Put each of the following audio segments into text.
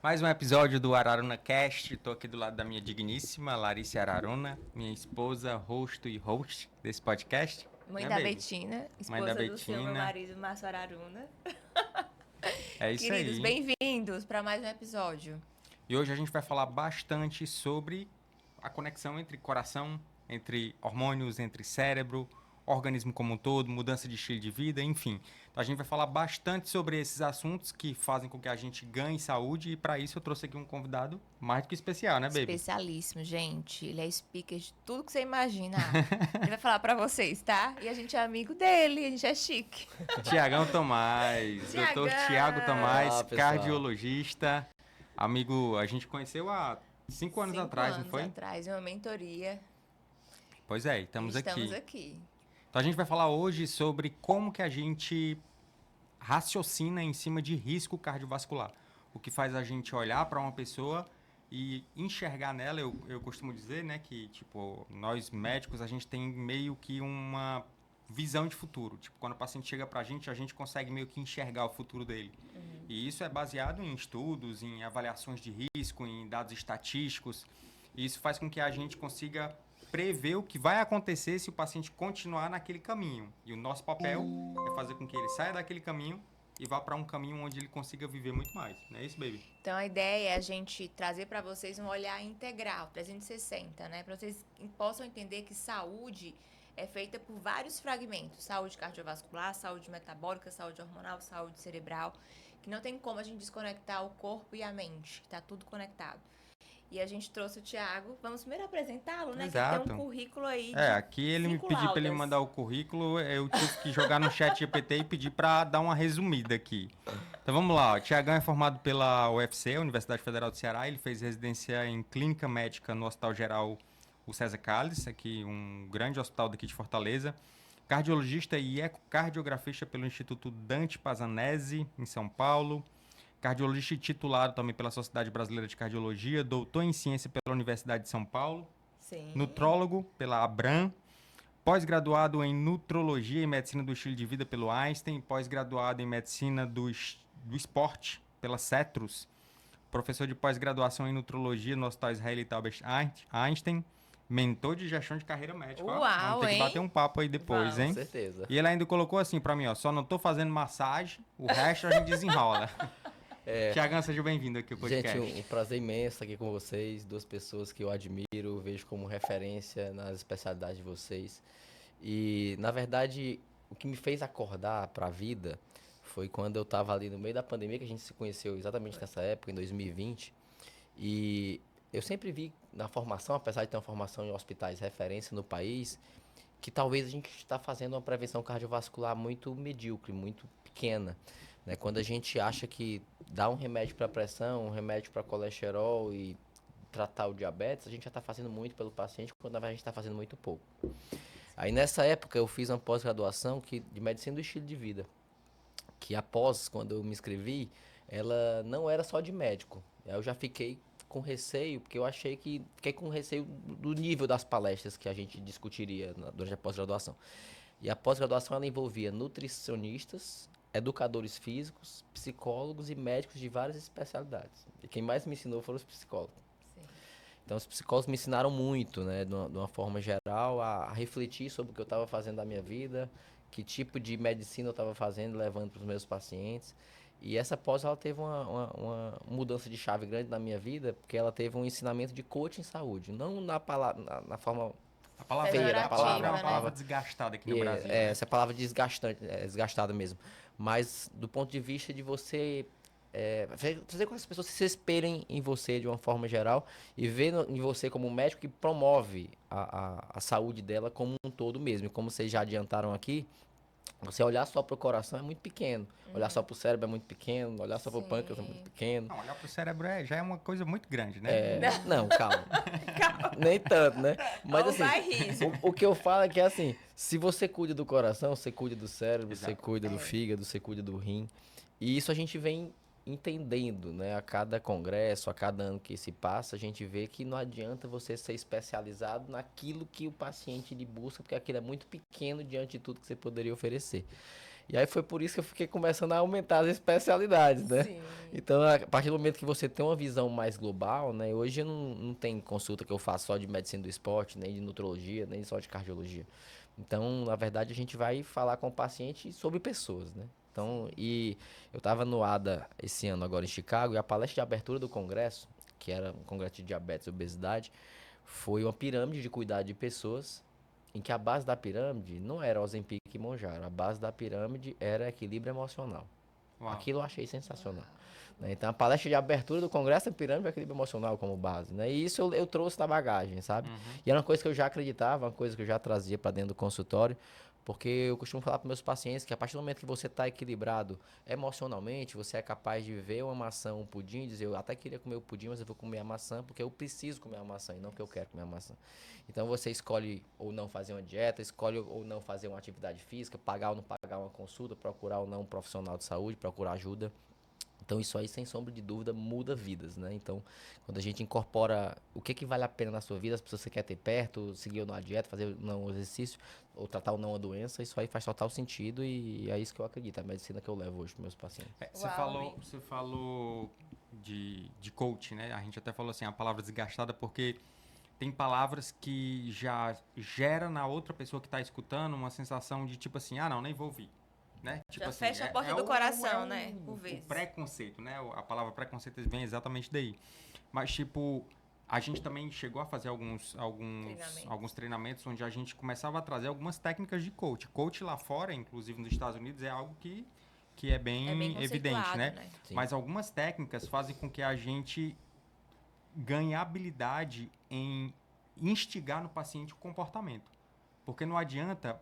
Mais um episódio do Araruna Cast. Estou aqui do lado da minha digníssima Larissa Araruna, minha esposa, host desse podcast. Mãe Minha da baby. Betina, Mãe da esposa do seu, meu Betina. marido, Márcio Araruna. É isso Queridos, aí. bem-vindos para mais um episódio. E hoje a gente vai falar bastante sobre a conexão entre coração, entre hormônios, entre cérebro, organismo como um todo, mudança de estilo de vida, enfim. Então a gente vai falar bastante sobre esses assuntos que fazem com que a gente ganhe saúde e para isso eu trouxe aqui um convidado mais do que especial, né, baby? Especialíssimo, gente. Ele é speaker de tudo que você imagina. Ele vai falar para vocês, tá? E a gente é amigo dele, a gente é chique. Tiagão Tomás, Tiagão! Dr. Tiago Tomás, Olá, pessoal. cardiologista, amigo, a gente conheceu há 5 anos atrás, não foi? 5 anos atrás, uma mentoria. Pois é, estamos aqui. Então a gente vai falar hoje sobre como que a gente raciocina em cima de risco cardiovascular. O que faz a gente olhar para uma pessoa e enxergar nela, eu costumo dizer, né, que tipo, nós médicos, a gente tem meio que uma visão de futuro. Tipo, quando o paciente chega para a gente consegue meio que enxergar o futuro dele. E isso é baseado em estudos, em avaliações de risco, em dados estatísticos. E isso faz com que a gente consiga prever o que vai acontecer se o paciente continuar naquele caminho. E o nosso papel é fazer com que ele saia daquele caminho e vá para um caminho onde ele consiga viver muito mais. Não é isso, baby? Então a ideia é a gente trazer para vocês um olhar integral, 360, né? Para vocês possam entender que saúde é feita por vários fragmentos: saúde cardiovascular, saúde metabólica, saúde hormonal, saúde cerebral, que não tem como a gente desconectar o corpo e a mente, está tudo conectado. E a gente trouxe o Tiago. Vamos primeiro apresentá-lo, né? Exato. Que tem um currículo aí. Aqui ele me 5 pediu para ele laudas. mandar o currículo, eu tive que jogar no chat GPT e pedir para dar uma resumida aqui. Então vamos lá, o Tiagão é formado pela UFC, Universidade Federal do Ceará, ele fez residência em clínica médica no Hospital Geral o César Calles, aqui um grande hospital daqui de Fortaleza. Cardiologista e ecocardiografista pelo Instituto Dante Pazanese, em São Paulo. Cardiologista titulado também pela Sociedade Brasileira de Cardiologia, doutor em ciência pela Universidade de São Paulo, Sim. nutrólogo pela Abram, pós-graduado em nutrologia e medicina do estilo de vida pelo Einstein, pós-graduado em medicina do esporte pela Cetrus, professor de pós-graduação em nutrologia no Hospital Israelita Albert Einstein, mentor de gestão de carreira médica. Uau, vamos ter que hein? bater um papo aí depois, Vamos. hein? Com certeza. E ele ainda colocou assim pra mim, ó, só não tô fazendo massagem, o resto a gente desenrola. Tiagão, seja bem-vindo aqui ao podcast. Gente, um prazer imenso estar aqui com vocês, duas pessoas que eu admiro, vejo como referência nas especialidades de vocês. E, na verdade, o que me fez acordar para a vida foi quando eu estava ali no meio da pandemia, que a gente se conheceu exatamente nessa época, em 2020. E eu sempre vi na formação, apesar de ter uma formação em hospitais referência no país, que talvez a gente está fazendo uma prevenção cardiovascular muito medíocre, muito pequena. Né? Quando a gente acha que dá um remédio para pressão, um remédio para colesterol e tratar o diabetes, a gente já está fazendo muito pelo paciente, quando na verdade a gente está fazendo muito pouco. Aí nessa época eu fiz uma pós-graduação de medicina do estilo de vida, que após, quando eu me inscrevi, ela não era só de médico. Aí eu já fiquei com receio, porque eu fiquei com receio do nível das palestras que a gente discutiria durante a pós-graduação. E a pós-graduação ela envolvia nutricionistas, educadores físicos, psicólogos e médicos de várias especialidades. E quem mais me ensinou foram os psicólogos. Sim. Então os psicólogos me ensinaram muito, né, de uma forma geral, a refletir sobre o que eu estava fazendo da minha vida, que tipo de medicina eu estava fazendo, levando para os meus pacientes. E essa pós ela teve uma mudança de chave grande na minha vida, porque ela teve um ensinamento de coaching em saúde, não na forma A palavra feia, é a palavra, uma né? palavra desgastada aqui no Brasil. É, essa palavra desgastante, desgastada mesmo. Mas do ponto de vista de você fazer com que as pessoas se espelhem em você de uma forma geral e ver em você como um médico que promove a saúde dela como um todo mesmo. E como vocês já adiantaram aqui, você olhar só para o coração é muito pequeno, olhar só para o cérebro é muito pequeno, olhar só para o pâncreas é muito pequeno. Não, olhar pro cérebro já é uma coisa muito grande, né? Não, calma. Nem tanto, né? Mas Ou assim, vai riso. o que eu falo é que assim, se você cuida do coração, você cuida do cérebro, Exato. você cuida do fígado, você cuida do rim. E isso a gente vem entendendo, né? A cada congresso, a cada ano que se passa, a gente vê que não adianta você ser especializado naquilo que o paciente lhe busca, porque aquilo é muito pequeno diante de tudo que você poderia oferecer. E aí foi por isso que eu fiquei começando a aumentar as especialidades, né? Sim. Então, a partir do momento que você tem uma visão mais global, né? Hoje não tem consulta que eu faço só de medicina do esporte, nem de nutrologia, nem só de cardiologia. Então, na verdade, a gente vai falar com o paciente sobre pessoas, né? Então, e eu estava no ADA esse ano agora em Chicago, e a palestra de abertura do congresso, que era um congresso de diabetes e obesidade, foi uma pirâmide de cuidado de pessoas, em que a base da pirâmide não era Ozempic e Mounjaro, a base da pirâmide era equilíbrio emocional. Uau. Aquilo eu achei sensacional. Né? Então, a palestra de abertura do congresso é pirâmide e equilíbrio emocional como base, né? E isso eu trouxe da bagagem, sabe? Uhum. E era uma coisa que eu já acreditava, uma coisa que eu já trazia para dentro do consultório, porque eu costumo falar para meus pacientes que a partir do momento que você está equilibrado emocionalmente, você é capaz de ver uma maçã, um pudim, e dizer, eu até queria comer o pudim, mas eu vou comer a maçã porque eu preciso comer a maçã e não porque eu quero comer a maçã. Então, você escolhe ou não fazer uma dieta, escolhe ou não fazer uma atividade física, pagar ou não pagar uma consulta, procurar ou não um profissional de saúde, procurar ajuda. Então isso aí, sem sombra de dúvida, muda vidas, né? Então, quando a gente incorpora o que vale a pena na sua vida, as pessoas que você quer ter perto, seguir ou não a dieta, fazer ou não o exercício, ou tratar ou não a doença, isso aí faz total sentido e é isso que eu acredito, é a medicina que eu levo hoje para meus pacientes. Você Uau, falou, amigo. você falou de coach, né? A gente até falou assim, a palavra desgastada, porque tem palavras que já gera na outra pessoa que está escutando uma sensação de tipo assim, ah, não, nem vou ouvir. Né? Tipo Já assim, fecha a porta do coração, né? Por o vezes. preconceito, né? A palavra preconceito vem exatamente daí. Mas, tipo, a gente também chegou a fazer alguns treinamentos onde a gente começava a trazer algumas técnicas de coach. Coach lá fora, inclusive nos Estados Unidos, é algo que é É bem bem evidente, conceituado, né? né? Sim. Mas algumas técnicas fazem com que a gente ganhe habilidade em instigar no paciente o comportamento. Porque não adianta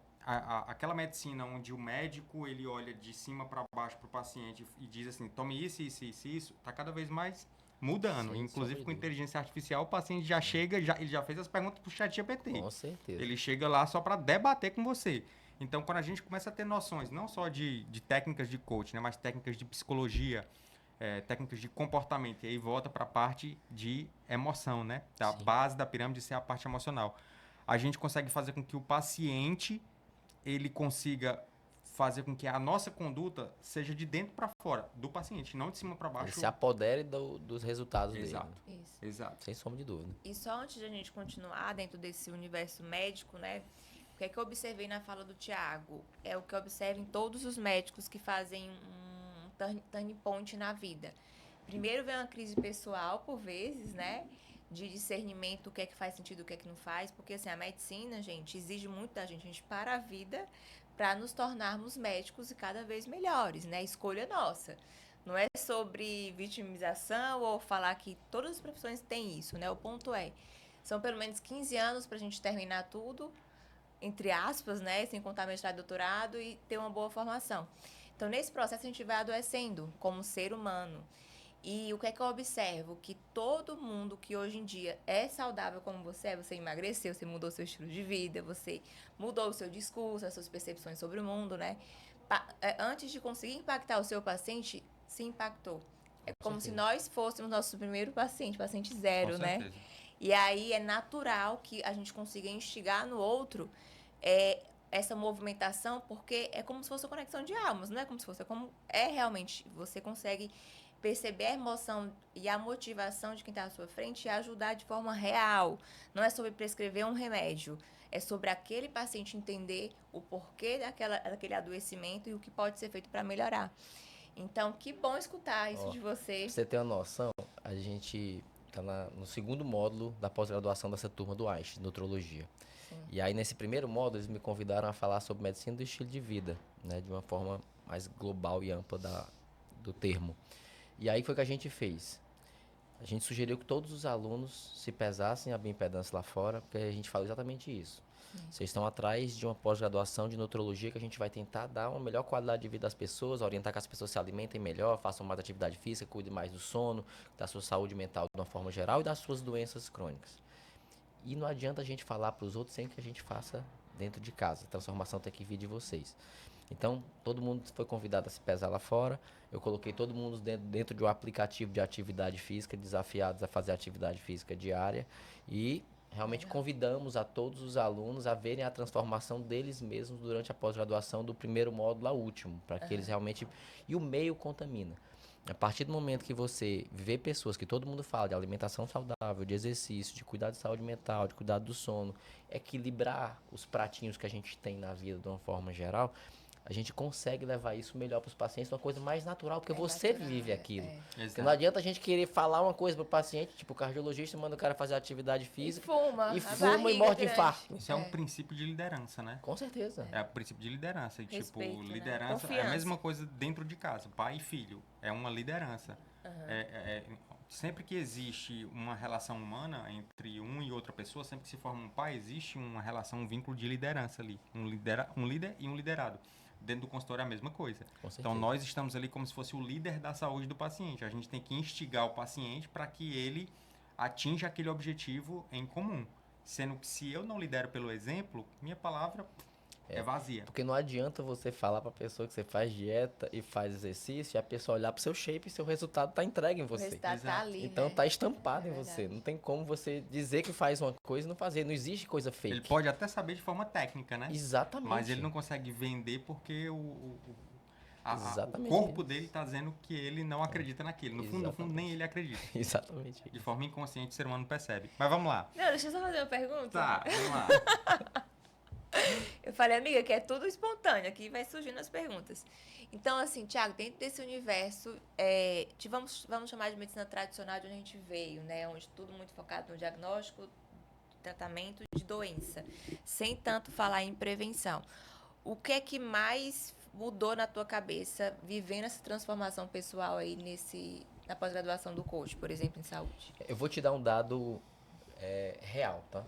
aquela medicina onde o médico ele olha de cima para baixo para o paciente e diz assim, tome isso, isso, isso, isso, está cada vez mais mudando. Sem sombra Inclusive de com dúvida. inteligência artificial, o paciente já chega, ele já fez as perguntas para o chat GPT. Com certeza. Ele chega lá só para debater com você. Então, quando a gente começa a ter noções, não só de técnicas de coaching, né, mas técnicas de psicologia, técnicas de comportamento, e aí volta para a parte de emoção, né? Da Sim. base da pirâmide ser a parte emocional. A gente consegue fazer com que o paciente ele consiga fazer com que a nossa conduta seja de dentro para fora do paciente, não de cima para Ele baixo. se apodere dos resultados Exato. dele. Isso. Exato. Sem sombra de dúvida. E só antes de a gente continuar dentro desse universo médico, né? O que é que eu observei na fala do Tiago? É o que eu observo em todos os médicos que fazem um turning point na vida. Primeiro vem uma crise pessoal, por vezes, né? De discernimento do que é que faz sentido, o que é que não faz. Porque, assim, a medicina, gente, exige muito da gente. A gente para a vida para nos tornarmos médicos e cada vez melhores, né? Escolha nossa. Não é sobre vitimização ou falar que todas as profissões têm isso, né? O ponto é, são pelo menos 15 anos para a gente terminar tudo, entre aspas, né? Sem contar mestrado e doutorado e ter uma boa formação. Então, nesse processo, a gente vai adoecendo como ser humano. E o que é que eu observo? Que todo mundo que hoje em dia é saudável como você emagreceu, você mudou seu estilo de vida, você mudou o seu discurso, as suas percepções sobre o mundo, né? Antes de conseguir impactar o seu paciente, se impactou. É Com como se certeza. nós fôssemos nosso primeiro paciente zero, Com né? certeza. E aí é natural que a gente consiga instigar no outro essa movimentação, porque é como se fosse uma conexão de almas, não é como se fosse, é como é realmente. Você consegue perceber a emoção e a motivação de quem está à sua frente e ajudar de forma real. Não é sobre prescrever um remédio, é sobre aquele paciente entender o porquê daquele adoecimento e o que pode ser feito para melhorar. Então, que bom escutar isso Ó, de você. Pra você ter uma noção, a gente tá no segundo módulo da pós-graduação dessa turma do Einstein, nutrologia. Sim. E aí, nesse primeiro módulo, eles me convidaram a falar sobre medicina do estilo de vida, né? De uma forma mais global e ampla do termo. E aí foi o que a gente fez. A gente sugeriu que todos os alunos se pesassem a bioimpedância lá fora, porque a gente falou exatamente isso. Vocês estão atrás de uma pós-graduação de nutrologia que a gente vai tentar dar uma melhor qualidade de vida às pessoas, orientar que as pessoas se alimentem melhor, façam mais atividade física, cuidem mais do sono, da sua saúde mental de uma forma geral e das suas doenças crônicas. E não adianta a gente falar para os outros sem que a gente faça dentro de casa. A transformação tem que vir de vocês. Então, todo mundo foi convidado a se pesar lá fora. Eu coloquei todo mundo dentro de um aplicativo de atividade física, desafiados a fazer atividade física diária. E Realmente Legal. convidamos a todos os alunos a verem a transformação deles mesmos durante a pós-graduação do primeiro módulo ao último, para que eles realmente... E o meio contamina. A partir do momento que você vê pessoas que todo mundo fala de alimentação saudável, de exercício, de cuidar de saúde mental, de cuidar do sono, equilibrar os pratinhos que a gente tem na vida de uma forma geral, a gente consegue levar isso melhor para os pacientes, uma coisa mais natural, porque É você natural, vive aquilo. é. Porque Exato. não adianta a gente querer falar uma coisa pro paciente, tipo, o cardiologista manda o cara fazer atividade E física fuma. e a fuma e barriga morre de grande. infarto. Isso é um princípio de liderança, né? Com certeza. É o princípio de liderança. E, Respeito, tipo, né? liderança é a Confiança. mesma coisa dentro de casa, pai e filho. É uma liderança. Sempre que existe uma relação humana entre um e outra pessoa, sempre que se forma um pai, existe uma relação, um vínculo de liderança ali. Um líder e um liderado. Dentro do consultório é a mesma coisa. Com certeza. Então, nós estamos ali como se fosse o líder da saúde do paciente. A gente tem que instigar o paciente para que ele atinja aquele objetivo em comum. Sendo que se eu não lidero pelo exemplo, minha palavra é vazia. Porque não adianta você falar pra pessoa que você faz dieta e faz exercício e a pessoa olhar pro seu shape e seu resultado tá entregue em O você. resultado tá Exato. ali, Então né? tá estampado É em você. verdade. Não tem como você dizer que faz uma coisa e não fazer. Não existe coisa fake. Ele pode até saber de forma técnica, né? Exatamente. Mas ele não consegue vender porque o Exatamente corpo isso. dele está dizendo que ele não acredita naquilo. No fundo, Exatamente. nem ele acredita. Exatamente. De forma inconsciente, o ser humano percebe. Mas vamos lá. Não, deixa eu só fazer uma pergunta. Tá, vamos lá. Eu falei, amiga, que é tudo espontâneo, aqui vai surgindo as perguntas. Então, assim, Thiago, dentro desse universo, vamos chamar de medicina tradicional de onde a gente veio, né? Onde tudo muito focado no diagnóstico, tratamento de doença, sem tanto falar em prevenção. O que é que mais mudou na tua cabeça vivendo essa transformação pessoal aí na pós-graduação do coach, por exemplo, em saúde? Eu vou te dar um dado real, tá?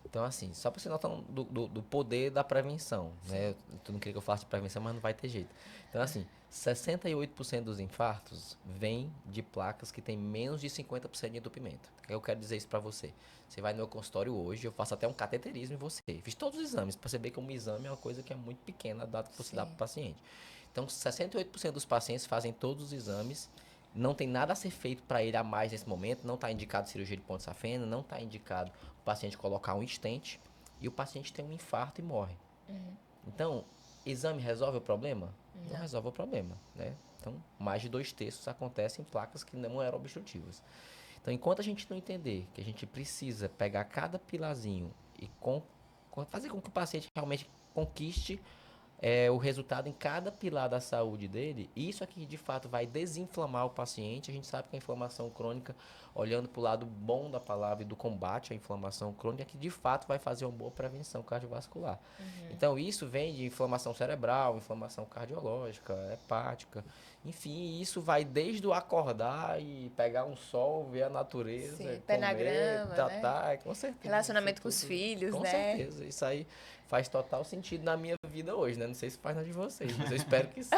Então, assim, só pra você notar do poder da prevenção, né? Tu não queria que eu falasse de prevenção, mas não vai ter jeito. Então, assim, 68% dos infartos vêm de placas que têm menos de 50% de entupimento. O que eu quero dizer isso pra você? Você vai no meu consultório hoje, eu faço até um cateterismo em você. Fiz todos os exames, pra você ver que um exame é uma coisa que é muito pequena, dado que você dá pro paciente. Então, 68% dos pacientes fazem todos os exames. Não tem nada a ser feito para ele a mais nesse momento. Não está indicado cirurgia de ponte safena. Não está indicado o paciente colocar um stent. E o paciente tem um infarto e morre. Então, exame resolve o problema? Não resolve o problema, né? Então, mais de 2/3 acontece em placas que não eram obstrutivas. Então, enquanto a gente não entender que a gente precisa pegar cada pilarzinho e fazer com que o paciente realmente conquiste o resultado em cada pilar da saúde dele, isso aqui de fato vai desinflamar o paciente. A gente sabe que a inflamação crônica, olhando para o lado bom da palavra e do combate à inflamação crônica, que de fato vai fazer uma boa prevenção cardiovascular. Então isso vem de inflamação cerebral, inflamação cardiológica, hepática, enfim, isso vai desde o acordar e pegar um sol, ver a natureza, Sim, pé na grama, né? com certeza. Relacionamento com os Isso tudo. filhos, Com né? certeza, isso aí faz total sentido na minha vida hoje, né? Não sei se faz na de vocês, mas eu espero que sim.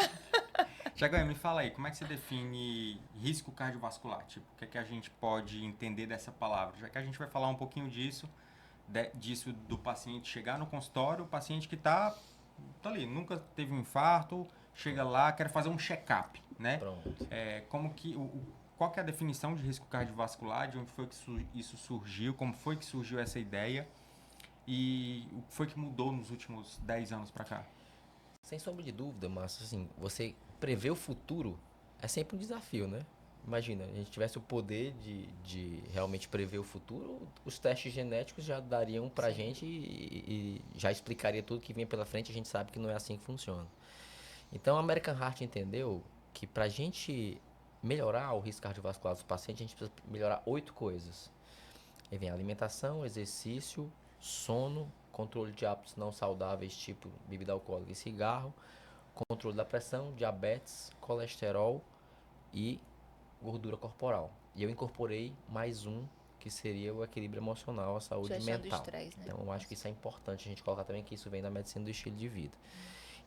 Tiago, me fala aí, como é que você define risco cardiovascular? Tipo, o que é que a gente pode entender dessa palavra? Já que a gente vai falar um pouquinho disso do paciente chegar no consultório, o paciente que tá ali, nunca teve um infarto, chega lá, quer fazer um check-up, né? Pronto. Qual que é a definição de risco cardiovascular? De onde foi que isso surgiu? Como foi que surgiu essa ideia? E o que foi que mudou nos últimos 10 anos para cá? Sem sombra de dúvida, Márcio, assim, você prever o futuro é sempre um desafio, né? Imagina, a gente tivesse o poder de realmente prever o futuro, os testes genéticos já dariam pra gente e já explicaria tudo que vinha pela frente. A gente sabe que não é assim que funciona. Então, a American Heart entendeu que pra gente melhorar o risco cardiovascular dos pacientes, a gente precisa melhorar 8 coisas. Aí vem alimentação, exercício, sono, controle de hábitos não saudáveis, tipo bebida alcoólica e cigarro, controle da pressão, diabetes, colesterol e gordura corporal. E eu incorporei mais um, que seria o equilíbrio emocional, a saúde Gestão do mental. estresse, né? Então, eu acho que isso é importante a gente colocar também, que isso vem da medicina do estilo de vida.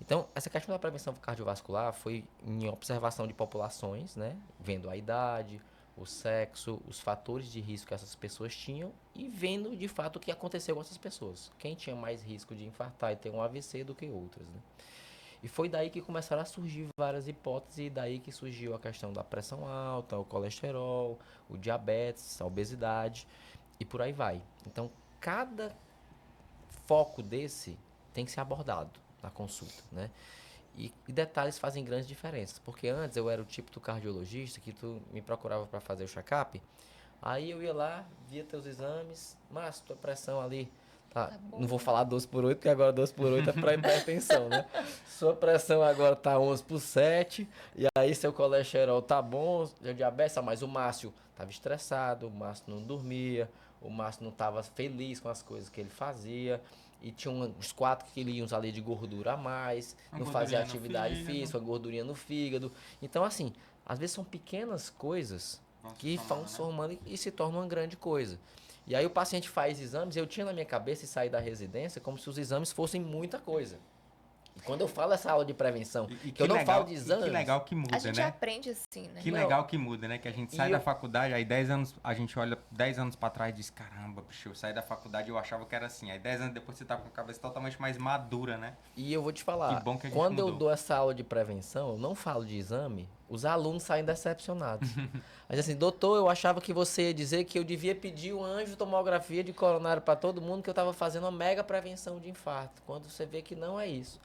Então, essa questão da prevenção cardiovascular foi em observação de populações, né? Vendo a idade, o sexo, os fatores de risco que essas pessoas tinham e vendo de fato o que aconteceu com essas pessoas. Quem tinha mais risco de infartar e ter um AVC do que outras, né? E foi daí que começaram a surgir várias hipóteses, e daí que surgiu a questão da pressão alta, o colesterol, o diabetes, a obesidade e por aí vai. Então, cada foco desse tem que ser abordado na consulta, né? E detalhes fazem grandes diferenças, porque antes eu era o tipo do cardiologista que tu me procurava para fazer o check-up, aí eu ia lá, via teus exames, mas tua pressão ali, tá, Tá não vou boa. falar 12/8, porque agora 12/8 é para hipertensão, né? Sua pressão agora tá 11/7, e aí seu colesterol tá bom, seu diabetes, mas o Márcio tava estressado, o Márcio não dormia, o Márcio não tava feliz com as coisas que ele fazia, e tinha uns 4 quilinhos ali de gordura a mais, Uma não fazia gordurinha no atividade fígado. física, gordurinha no fígado. Então, assim, às vezes são pequenas coisas Vão se que somando, vão né? se formando e se tornam uma grande coisa. E aí o paciente faz exames, eu tinha na minha cabeça e saí da residência como se os exames fossem muita coisa. E quando eu falo essa aula de prevenção, E que eu não falo de e exames, que legal que A muda, gente né? aprende assim, né? Que eu- legal que muda, né? Que a gente sai e da eu- faculdade, aí 10 anos, a gente olha 10 anos pra trás e diz, caramba, bicho, eu saí da faculdade e eu achava que era assim. Aí 10 anos depois você tá com a cabeça totalmente mais madura, né? E eu vou te falar, Que bom que a gente quando eu mudou. dou essa aula de prevenção, eu não falo de exame, os alunos saem decepcionados. Mas assim, doutor, eu achava que você ia dizer que eu devia pedir uma angiotomografia de coronário para todo mundo, que eu estava fazendo uma mega prevenção de infarto. Quando você vê que não é isso,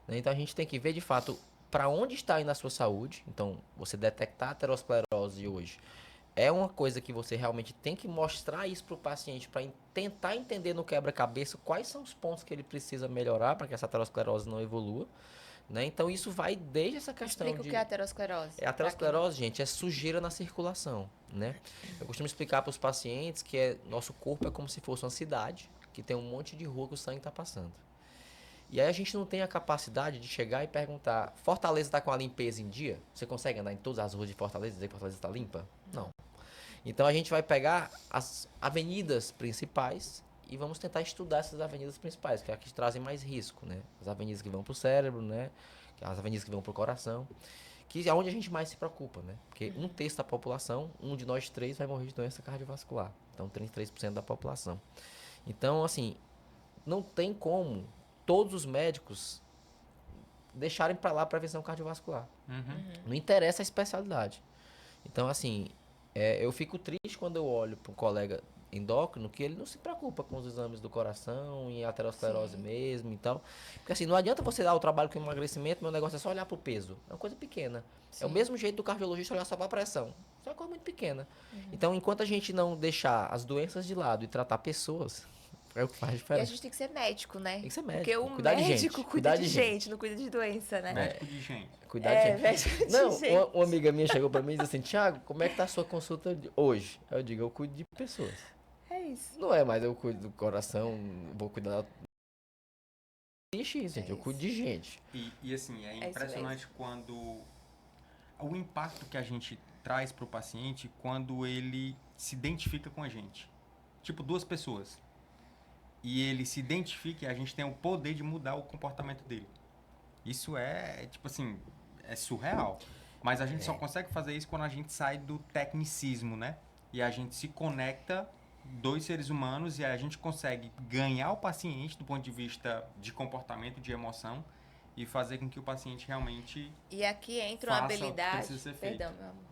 né? Então a gente tem que ver de fato para onde está indo a sua saúde. Então, você detectar a aterosclerose hoje é uma coisa que você realmente tem que mostrar isso para o paciente, para tentar entender no quebra-cabeça quais são os pontos que ele precisa melhorar para que essa aterosclerose não evolua, né? Então isso vai desde essa questão Explica o de... que é aterosclerose. A aterosclerose, gente, é sujeira na circulação, né? Eu costumo explicar para os pacientes que nosso corpo é como se fosse uma cidade, que tem um monte de rua que o sangue está passando. E aí a gente não tem a capacidade de chegar e perguntar, Fortaleza está com a limpeza em dia? Você consegue andar em todas as ruas de Fortaleza e dizer que Fortaleza está limpa? Não. Então a gente vai pegar as avenidas principais e vamos tentar estudar essas avenidas principais, que é as que trazem mais risco, né? As avenidas que vão para o cérebro, né? As avenidas que vão para o coração, que é onde a gente mais se preocupa, né? Porque 1/3 da população, um de nós 3 vai morrer de doença cardiovascular. Então 33% da população. Então, assim, não tem como todos os médicos deixarem para lá a prevenção cardiovascular. Não interessa a especialidade. Então, assim, eu fico triste quando eu olho para um colega endócrino que ele não se preocupa com os exames do coração e aterosclerose Sim. mesmo e tal. Porque assim, não adianta você dar o trabalho com emagrecimento, meu negócio é só olhar pro peso. É uma coisa pequena. É o Sim. mesmo jeito do cardiologista olhar só pra pressão. Isso é uma coisa muito pequena. Então, enquanto a gente não deixar as doenças de lado e tratar pessoas, é o que faz E a diferença. gente tem que ser médico, né? Tem que ser Porque médico, o cuidar de gente, médico cuida cuidar de de gente, não cuida de doença, né? Médico de gente. Cuidar de gente. médico de Não, gente. uma amiga minha chegou pra mim e disse assim, Thiago, como é que tá a sua consulta hoje? Eu digo, eu cuido de pessoas. É isso. Não é mais eu cuido do coração, vou cuidar da... Ixi, gente, eu isso. cuido de gente. E assim, é isso impressionante quando o impacto que a gente traz pro paciente quando ele se identifica com a gente. Tipo, duas pessoas. E ele se identifica e a gente tem o poder de mudar o comportamento dele. Isso é, tipo assim, é surreal. Mas a gente só consegue fazer isso quando a gente sai do tecnicismo, né? E a gente se conecta, dois seres humanos, e a gente consegue ganhar o paciente do ponto de vista de comportamento, de emoção, e fazer com que o paciente realmente... E aqui entra uma Faça o que habilidade. precisa ser feito. Perdão, meu amor.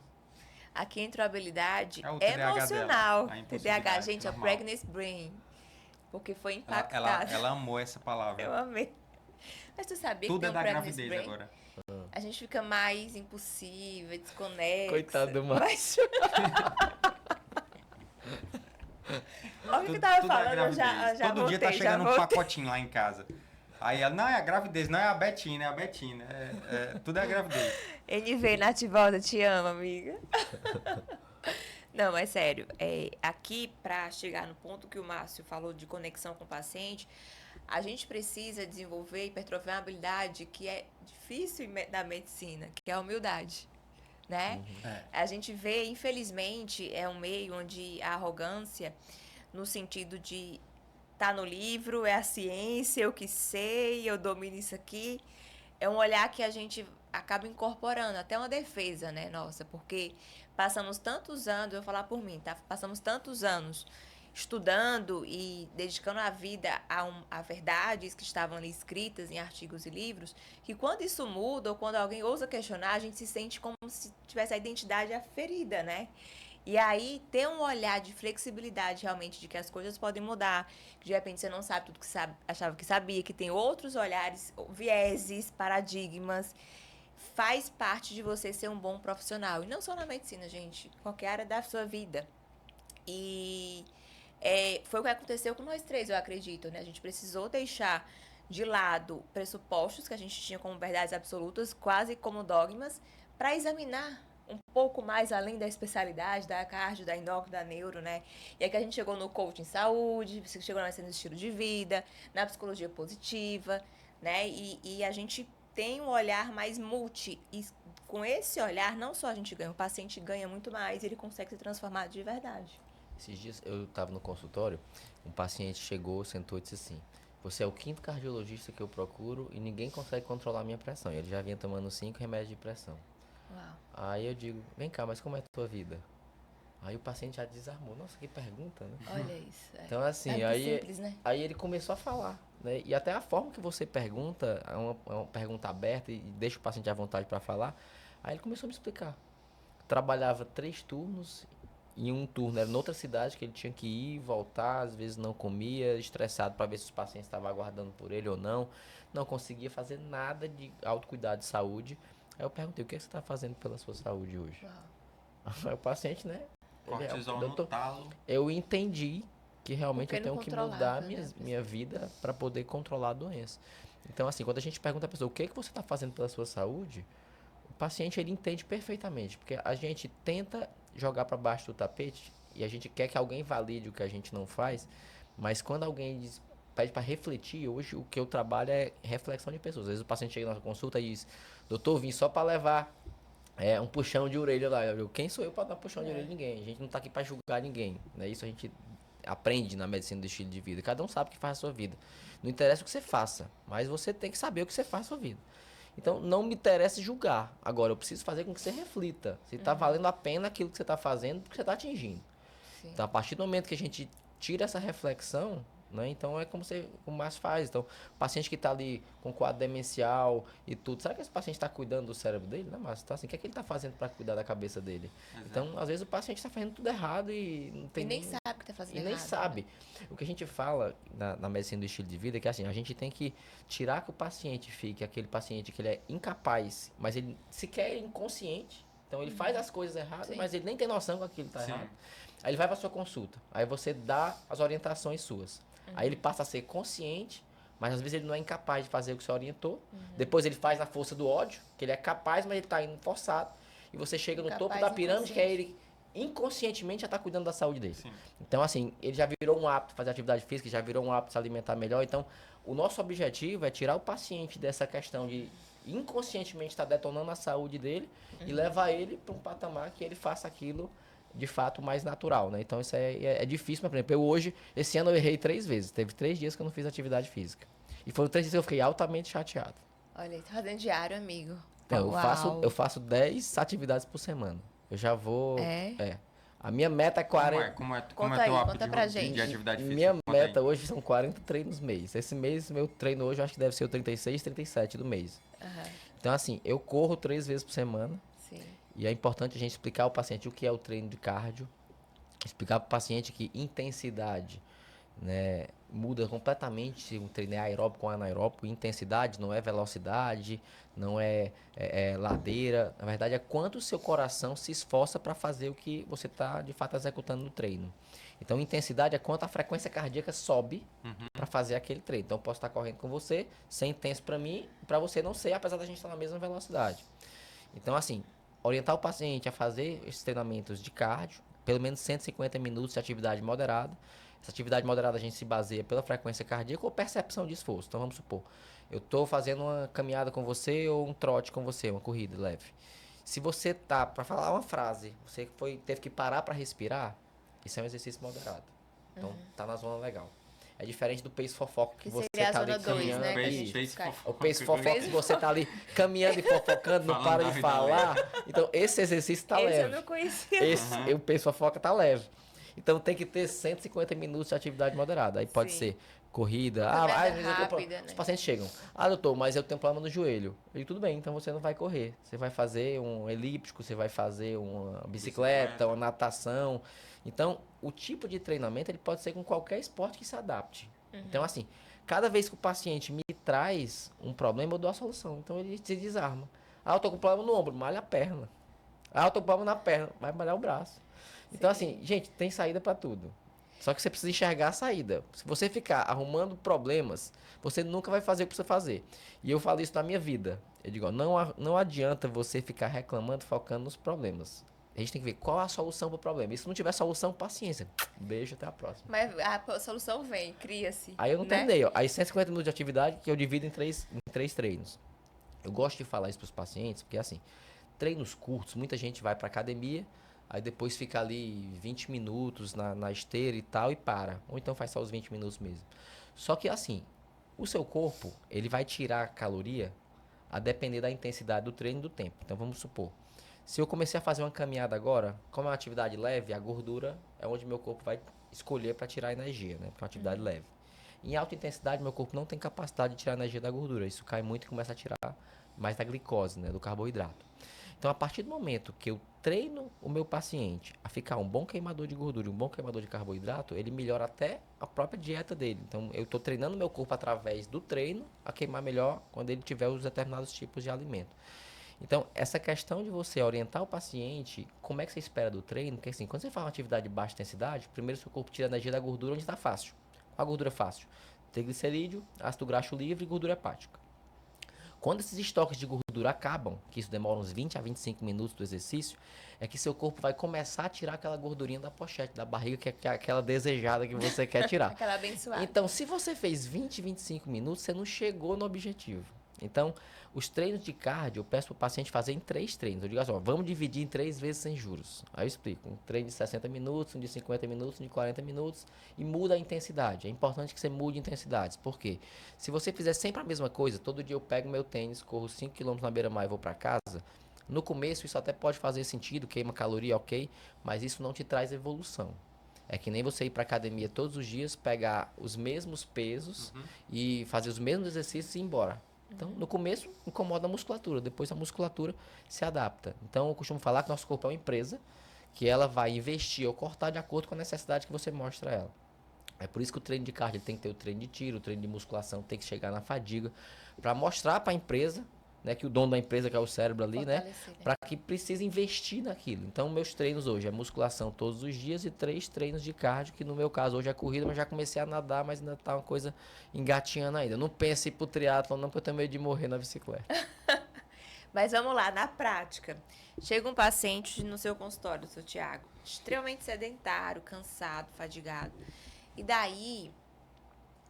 Aqui entra uma habilidade É o TDAH emocional. dela, a TDAH, impulsividade, gente, é o normal. pregnancy brain. Porque foi Ela, impactada. ela amou essa palavra. Eu amei. Mas tu sabia Tudo que é tem da um pregnancy gravidez brain? agora. A gente fica mais impulsiva, desconexa. Coitado do Márcio. Olha o que eu tava Tudo é falando, eu gravidez. já Todo dia tá voltei, chegando já um voltei. pacotinho lá em casa. Aí ela, não, é a gravidez, não é a Betina, é a Betina. Tudo é a gravidez. NV, Nativolta, te amo, amiga. Não, mas sério, aqui para chegar no ponto que o Márcio falou de conexão com o paciente, a gente precisa desenvolver e hipertrofiar uma habilidade que é difícil na medicina, que é a humildade, né? A gente vê, infelizmente, é um meio onde a arrogância, no sentido de tá no livro, é a ciência, eu que sei, eu domino isso aqui, é um olhar que a gente acaba incorporando, até uma defesa, né, nossa, porque passamos tantos anos, eu vou falar por mim, tá? Passamos tantos anos estudando e dedicando a vida a verdades que estavam ali escritas em artigos e livros, que quando isso muda ou quando alguém ousa questionar, a gente se sente como se tivesse a identidade aferida, né? E aí, ter um olhar de flexibilidade realmente de que as coisas podem mudar, que de repente você não sabe tudo que achava que sabia, que tem outros olhares, vieses, paradigmas, faz parte de você ser um bom profissional. E não só na medicina, gente, qualquer área da sua vida. E foi o que aconteceu com nós três, eu acredito, né? A gente precisou deixar de lado pressupostos que a gente tinha como verdades absolutas, quase como dogmas, para examinar um pouco mais além da especialidade, da cardio, da endócrino, da neuro, né? E aí que a gente chegou no coaching saúde, chegou na medicina do estilo de vida, na psicologia positiva, né? E a gente tem um olhar mais multi. E com esse olhar, não só a gente ganha, o paciente ganha muito mais, ele consegue se transformar de verdade. Esses dias eu estava no consultório, um paciente chegou, sentou e disse assim: você é o 5º cardiologista que eu procuro e ninguém consegue controlar a minha pressão. Ele já vinha tomando 5 remédios de pressão. Uau. Aí eu digo: vem cá, mas como é a tua vida? Aí o paciente já desarmou. Nossa, que pergunta, né? Olha isso. Então assim, simples, né? aí ele começou a falar, né? E até a forma que você pergunta, é uma pergunta aberta e deixa o paciente à vontade para falar. Aí ele começou a me explicar. Trabalhava 3 turnos. Em um turno era noutra cidade que ele tinha que ir, voltar, às vezes não comia, estressado para ver se os pacientes estavam aguardando por ele ou não. Não conseguia fazer nada de autocuidado de saúde. Aí eu perguntei: o que você está fazendo pela sua saúde hoje? Uau. Aí o paciente, né? Cortisol no talo. Eu entendi que realmente eu tenho que mudar né, minha vida para poder controlar a doença. Então, assim, quando a gente pergunta à pessoa: o que você está fazendo pela sua saúde? O paciente, ele entende perfeitamente, porque a gente tenta jogar para baixo do tapete e a gente quer que alguém valide o que a gente não faz, mas quando alguém pede para refletir, hoje o que eu trabalho é reflexão de pessoas. Às vezes o paciente chega na consulta e diz: doutor, vim só para levar um puxão de orelha lá. Quem sou eu para dar puxão de orelha de ninguém? A gente não está aqui para julgar ninguém, né? Isso a gente aprende na medicina do estilo de vida. Cada um sabe o que faz a sua vida. Não interessa o que você faça, mas você tem que saber o que você faz na sua vida. Então, não me interessa julgar. Agora, eu preciso fazer com que você reflita. Se está valendo a pena aquilo que você está fazendo, porque você está atingindo. Sim. Então, a partir do momento que a gente tira essa reflexão, né? Então, é como o Márcio faz. Então, o paciente que está ali com quadro demencial e tudo, será que esse paciente está cuidando do cérebro dele? Não, Márcio, então, assim, o que é que ele está fazendo para cuidar da cabeça dele? Exato. Então, às vezes, o paciente está fazendo tudo errado e não tem... E nem sabe o que está fazendo errado. E nem sabe. O que a gente fala na medicina do estilo de vida é que assim, a gente tem que tirar que o paciente fique aquele paciente que ele é incapaz, mas ele sequer é inconsciente. Então ele faz as coisas erradas, Sim. mas ele nem tem noção que aquilo está Sim. errado. Aí ele vai para sua consulta. Aí você dá as orientações suas. Aí ele passa a ser consciente, mas às vezes ele não é incapaz de fazer o que você orientou. Depois ele faz na força do ódio, que ele é capaz, mas ele está indo forçado. E você chega no topo da pirâmide, que é ele inconscientemente já está cuidando da saúde dele. Sim. Então, assim, ele já virou um hábito fazer atividade física, já virou um hábito se alimentar melhor. Então, o nosso objetivo é tirar o paciente dessa questão de inconscientemente estar detonando a saúde dele e levar ele para um patamar que ele faça aquilo de fato mais natural, né? Então, isso é difícil, mas, por exemplo, esse ano eu errei 3 vezes. Teve 3 dias que eu não fiz atividade física. E foram 3 dias que eu fiquei altamente chateado. Olha, tá fazendo diário, amigo. Então, Uau. eu faço 10 atividades por semana. Eu já vou... É? A minha meta é 40... Como é Conta teu aí, hábito conta de, pra de gente. atividade física? Minha Conta meta aí. hoje são 40 treinos mês. Esse mês, meu treino hoje, eu acho que deve ser o 36, 37 do mês. Aham, Então, assim, eu corro 3 vezes por semana. sim. E é importante a gente explicar ao paciente o que é o treino de cardio. Explicar para o paciente que intensidade, né, muda completamente se um treino é aeróbico ou anaeróbico. Intensidade não é velocidade, não é ladeira. Na verdade, é quanto o seu coração se esforça para fazer o que você está, de fato, executando no treino. Então, intensidade é quanto a frequência cardíaca sobe para fazer aquele treino. Então, eu posso estar correndo com você, ser intenso para mim, e para você não ser, apesar da gente estar na mesma velocidade. Então, assim, orientar o paciente a fazer esses treinamentos de cardio, pelo menos 150 minutos de atividade moderada. Essa atividade moderada a gente se baseia pela frequência cardíaca ou percepção de esforço. Então, vamos supor, eu estou fazendo uma caminhada com você ou um trote com você, uma corrida leve. Se você tá, para falar uma frase, você teve que parar para respirar, isso é um exercício moderado. Então, tá na zona legal. É diferente do pace fofoca que você seria a tá ali zona 2, caminhando. né? que a Pace- gente pace fica- fofoca. O pace fofoca que você tá ali caminhando e fofocando, não Falando para da de vida falar. Então, esse exercício tá Esse leve. eu não conhecia. O pace fofoca tá leve. Então tem que ter 150 minutos de atividade moderada. Aí pode Sim. ser corrida. Caminhada Às vezes eu tenho rápida, Os né? pacientes chegam. Doutor, mas eu tenho problema no joelho. Eu digo, tudo bem, então você não vai correr. Você vai fazer um elíptico, você vai fazer uma bicicleta, uma natação. Então, o tipo de treinamento ele pode ser com qualquer esporte que se adapte. Então, assim, cada vez que o paciente me traz um problema, eu dou a solução. Então, ele se desarma. Eu tô com problema no ombro, malha a perna. Eu tô com problema na perna, vai malhar o braço. Então, assim, gente, tem saída para tudo. Só que você precisa enxergar a saída. Se você ficar arrumando problemas, você nunca vai fazer o que precisa fazer. E eu falo isso na minha vida. Eu digo, ó, não adianta você ficar reclamando, focando nos problemas. A gente tem que ver qual é a solução para o problema. E se não tiver solução, paciência. Beijo, até a próxima. Mas a solução vem, cria-se. Aí eu não né? terminei, ó. Aí 150 minutos de atividade que eu divido em três treinos. Eu gosto de falar isso para os pacientes, porque assim, treinos curtos, muita gente vai para academia, aí depois fica ali 20 minutos na esteira e tal e para. Ou então faz só os 20 minutos mesmo. Só que assim, o seu corpo, ele vai tirar caloria a depender da intensidade do treino e do tempo. Então vamos supor, se eu comecei a fazer uma caminhada agora, como é uma atividade leve, a gordura é onde meu corpo vai escolher para tirar energia, né? Porque é uma atividade leve. Em alta intensidade, meu corpo não tem capacidade de tirar energia da gordura. Isso cai muito e começa a tirar mais da glicose, né? Do carboidrato. Então, a partir do momento que eu treino o meu paciente a ficar um bom queimador de gordura e um bom queimador de carboidrato, ele melhora até a própria dieta dele. Então, eu estou treinando meu corpo através do treino a queimar melhor quando ele tiver os determinados tipos de alimento. Então, essa questão de você orientar o paciente, como é que você espera do treino, porque assim, quando você faz uma atividade de baixa intensidade, primeiro seu corpo tira a energia da gordura onde está fácil. Qual a gordura fácil? Triglicerídeo, ácido graxo livre e gordura hepática. Quando esses estoques de gordura acabam, que isso demora uns 20 a 25 minutos do exercício, é que seu corpo vai começar a tirar aquela gordurinha da pochete, da barriga, que é aquela desejada que você quer tirar. Aquela abençoada. Então, se você fez 20, 25 minutos, você não chegou no objetivo. Então, os treinos de cardio, eu peço para o paciente fazer em 3 treinos. Eu digo assim, ó, vamos dividir em 3 vezes sem juros. Aí eu explico, um treino de 60 minutos, um de 50 minutos, um de 40 minutos e muda a intensidade. É importante que você mude intensidades. Por quê? Se você fizer sempre a mesma coisa, todo dia eu pego meu tênis, corro 5 km na beira-mar e vou para casa, no começo isso até pode fazer sentido, queima caloria, ok, mas isso não te traz evolução. É que nem você ir para academia todos os dias, pegar os mesmos pesos e fazer os mesmos exercícios e ir embora. Então, no começo, incomoda a musculatura, depois a musculatura se adapta. Então, eu costumo falar que nosso corpo é uma empresa, que ela vai investir ou cortar de acordo com a necessidade que você mostra a ela. É por isso que o treino de cardio tem que ter o treino de tiro, o treino de musculação tem que chegar na fadiga, para mostrar para a empresa, né, que o dono da empresa, que é o cérebro ali, né, para que precisa investir naquilo. Então, meus treinos hoje é musculação todos os dias e 3 treinos de cardio, que no meu caso hoje é corrida, mas já comecei a nadar, mas ainda tá uma coisa engatinhando ainda. Não pense em ir pro triatlon não, porque eu tenho medo de morrer na bicicleta. Mas vamos lá, na prática. Chega um paciente no seu consultório, seu Tiago, extremamente sedentário, cansado, fadigado. E daí,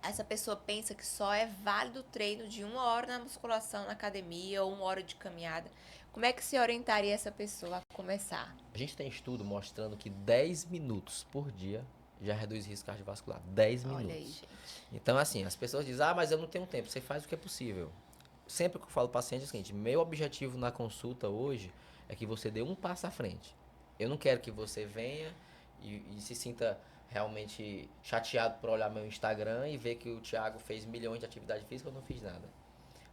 essa pessoa pensa que só é válido o treino de 1 hora na musculação na academia ou 1 hora de caminhada. Como é que se orientaria essa pessoa a começar? A gente tem estudo mostrando que 10 minutos por dia já reduz risco cardiovascular. 10 minutos. Olha aí, gente. Então, assim, as pessoas dizem, mas eu não tenho tempo. Você faz o que é possível. Sempre que eu falo ao paciente é o seguinte, meu objetivo na consulta hoje é que você dê um passo à frente. Eu não quero que você venha e se sinta realmente chateado por olhar meu Instagram e ver que o Thiago fez milhões de atividade física e eu não fiz nada.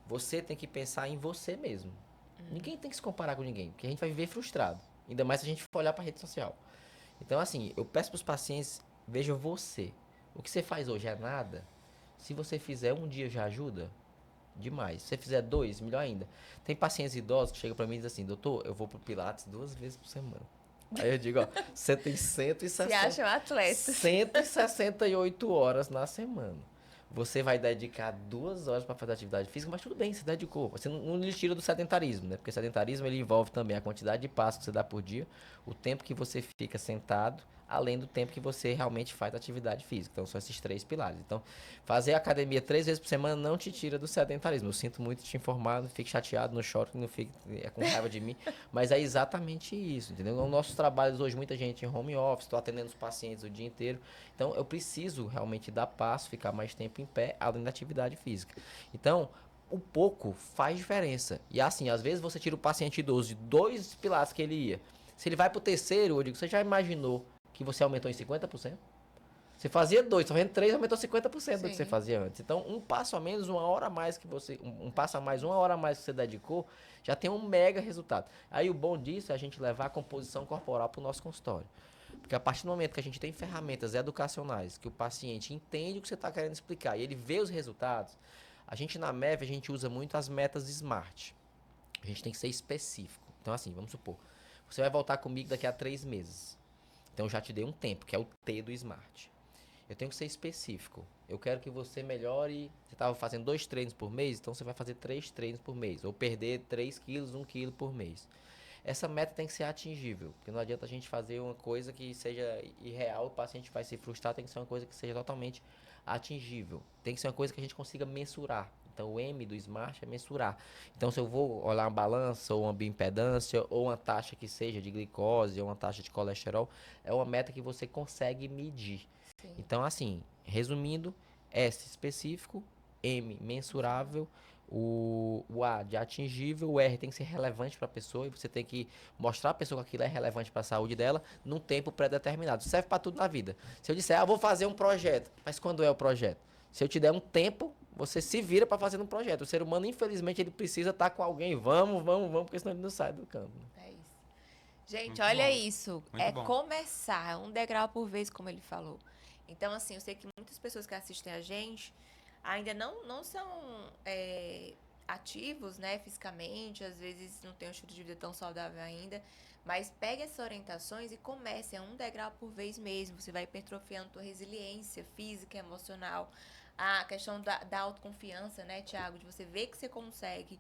Você tem que pensar em você mesmo. Ninguém tem que se comparar com ninguém, porque a gente vai viver frustrado. Ainda mais se a gente for olhar para a rede social. Então, assim, eu peço para os pacientes, vejam você. O que você faz hoje é nada. Se você fizer um dia já ajuda, demais. Se você fizer 2, melhor ainda. Tem pacientes idosos que chegam para mim e dizem assim, doutor, eu vou pro Pilates 2 vezes por semana. Aí eu digo, ó, você tem 160, Se acham atletas. 168 horas na semana. Você vai dedicar 2 horas para fazer atividade física, mas tudo bem, você dedicou. Você não lhe tira do sedentarismo, né? Porque o sedentarismo ele envolve também a quantidade de passos que você dá por dia, o tempo que você fica sentado, além do tempo que você realmente faz atividade física. Então, são esses 3 pilares. Então, fazer academia 3 vezes por semana não te tira do sedentarismo. Eu sinto muito te informar, não fique chateado, não chore, não fique com raiva de mim. Mas é exatamente isso, entendeu? Os nossos trabalhos hoje, muita gente em home office, estou atendendo os pacientes o dia inteiro. Então, eu preciso realmente dar passo, ficar mais tempo em pé, além da atividade física. Então, o pouco faz diferença. E assim, às vezes você tira o paciente idoso de 2 pilates que ele ia. Se ele vai para o terceiro, eu digo, você já imaginou que que você aumentou em 50%. Você fazia 2, só fazendo 3, aumentou 50% do que você Sim. fazia antes. Então, um passo a menos, uma hora a mais que você. Um passo a mais, uma hora a mais que você dedicou, já tem um mega resultado. Aí o bom disso é a gente levar a composição corporal para o nosso consultório. Porque a partir do momento que a gente tem ferramentas educacionais, que o paciente entende o que você está querendo explicar e ele vê os resultados, a gente na MEV, a gente usa muito as metas SMART. A gente tem que ser específico. Então, assim, vamos supor, você vai voltar comigo daqui a 3 meses. Então, eu já te dei um tempo, que é o T do SMART. Eu tenho que ser específico. Eu quero que você melhore. Você estava fazendo 2 treinos por mês, então você vai fazer 3 treinos por mês. Ou perder 3 quilos, 1 quilo por mês. Essa meta tem que ser atingível. Porque não adianta a gente fazer uma coisa que seja irreal, o paciente vai se frustrar. Tem que ser uma coisa que seja totalmente atingível. Tem que ser uma coisa que a gente consiga mensurar. Então o M do SMART é mensurar. Então se eu vou olhar uma balança, ou uma bioimpedância, ou uma taxa que seja de glicose, ou uma taxa de colesterol, é uma meta que você consegue medir. Sim. Então, assim, resumindo, S específico, M mensurável, o A de atingível, o R tem que ser relevante para a pessoa e você tem que mostrar à pessoa que aquilo é relevante para a saúde dela num tempo pré-determinado. Serve para tudo na vida. Se eu disser, vou fazer um projeto, mas quando é o projeto? Se eu te der um tempo, você se vira para fazer um projeto. O ser humano, infelizmente, ele precisa estar com alguém. Vamos, porque senão ele não sai do campo. É isso. Gente, Muito olha bom. isso. Muito É bom. começar, um degrau por vez, como ele falou. Então, assim, eu sei que muitas pessoas que assistem a gente ainda não são ativos, né, fisicamente, às vezes não tem um estilo de vida tão saudável ainda, mas pegue essas orientações e comece, é um degrau por vez mesmo. Você vai hipertrofiando tua resiliência física, emocional, a questão da autoconfiança, né, Thiago, de você ver que você consegue.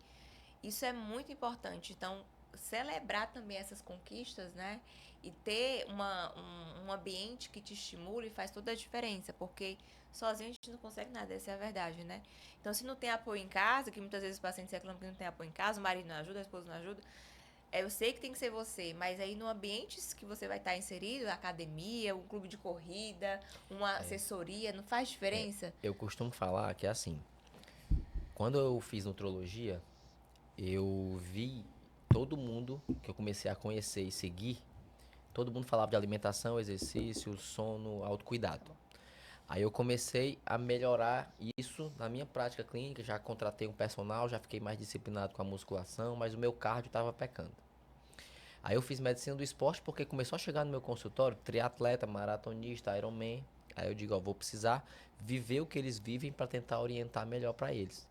Isso é muito importante. Então, celebrar também essas conquistas, né? E ter um ambiente que te estimule faz toda a diferença, porque sozinho a gente não consegue nada, essa é a verdade, né? Então, se não tem apoio em casa, que muitas vezes os pacientes reclamam que não tem apoio em casa, o marido não ajuda, a esposa não ajuda, eu sei que tem que ser você, mas aí no ambiente que você vai estar inserido, academia, um clube de corrida, uma assessoria, não faz diferença? Eu costumo falar que é assim, quando eu fiz nutrologia, eu vi todo mundo que eu comecei a conhecer e seguir, todo mundo falava de alimentação, exercício, sono, autocuidado. Aí eu comecei a melhorar isso na minha prática clínica, já contratei um personal, já fiquei mais disciplinado com a musculação, mas o meu cardio estava pecando. Aí eu fiz medicina do esporte porque começou a chegar no meu consultório triatleta, maratonista, Ironman. Aí eu digo, ó, vou precisar viver o que eles vivem para tentar orientar melhor para eles.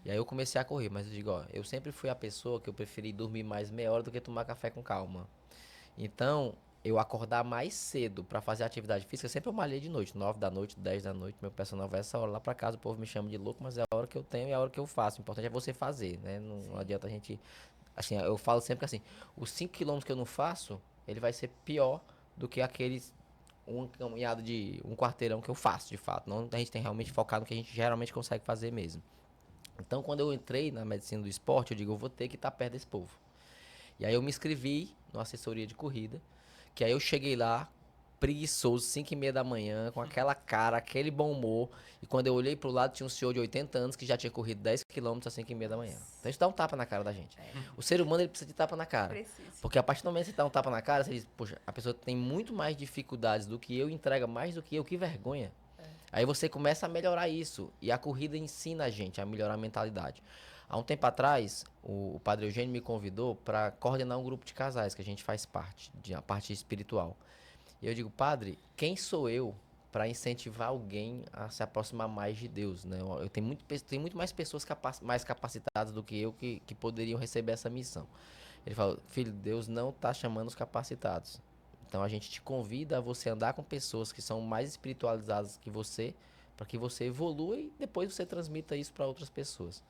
E aí eu comecei a correr, mas eu digo, ó, eu sempre fui a pessoa que eu preferi dormir mais meia hora do que tomar café com calma. Então, eu acordar mais cedo para fazer atividade física, sempre eu malhei de noite, 9 da noite, 10 da noite, meu personal vai essa hora lá para casa, o povo me chama de louco, mas é a hora que eu tenho e é a hora que eu faço. O importante é você fazer, né? Não adianta a gente, assim, eu falo sempre assim, os 5 quilômetros que eu não faço, ele vai ser pior do que aqueles um caminhado de um quarteirão que eu faço, de fato. Não, a gente tem realmente focado no que a gente geralmente consegue fazer mesmo. Então, quando eu entrei na medicina do esporte, eu digo, eu vou ter que estar perto desse povo. E aí eu me inscrevi numa assessoria de corrida, que aí eu cheguei lá, preguiçoso, 5h30 da manhã, com aquela cara, aquele bom humor. E quando eu olhei pro lado, tinha um senhor de 80 anos que já tinha corrido 10 quilômetros às 5h30 da manhã. Então isso dá um tapa na cara da gente. O ser humano, ele precisa de tapa na cara. Preciso. Porque a partir do momento que você dá um tapa na cara, você diz, poxa, a pessoa tem muito mais dificuldades do que eu, entrega mais do que eu, que vergonha. Aí você começa a melhorar isso. E a corrida ensina a gente a melhorar a mentalidade. Há um tempo atrás, o Padre Eugênio me convidou para coordenar um grupo de casais que a gente faz parte, a parte espiritual. E eu digo, Padre, quem sou eu para incentivar alguém a se aproximar mais de Deus, né? Eu tenho muito mais pessoas mais capacitadas do que eu que poderiam receber essa missão. Ele falou, filho, Deus não está chamando os capacitados. Então a gente te convida a você andar com pessoas que são mais espiritualizadas que você, para que você evolua e depois você transmita isso para outras pessoas.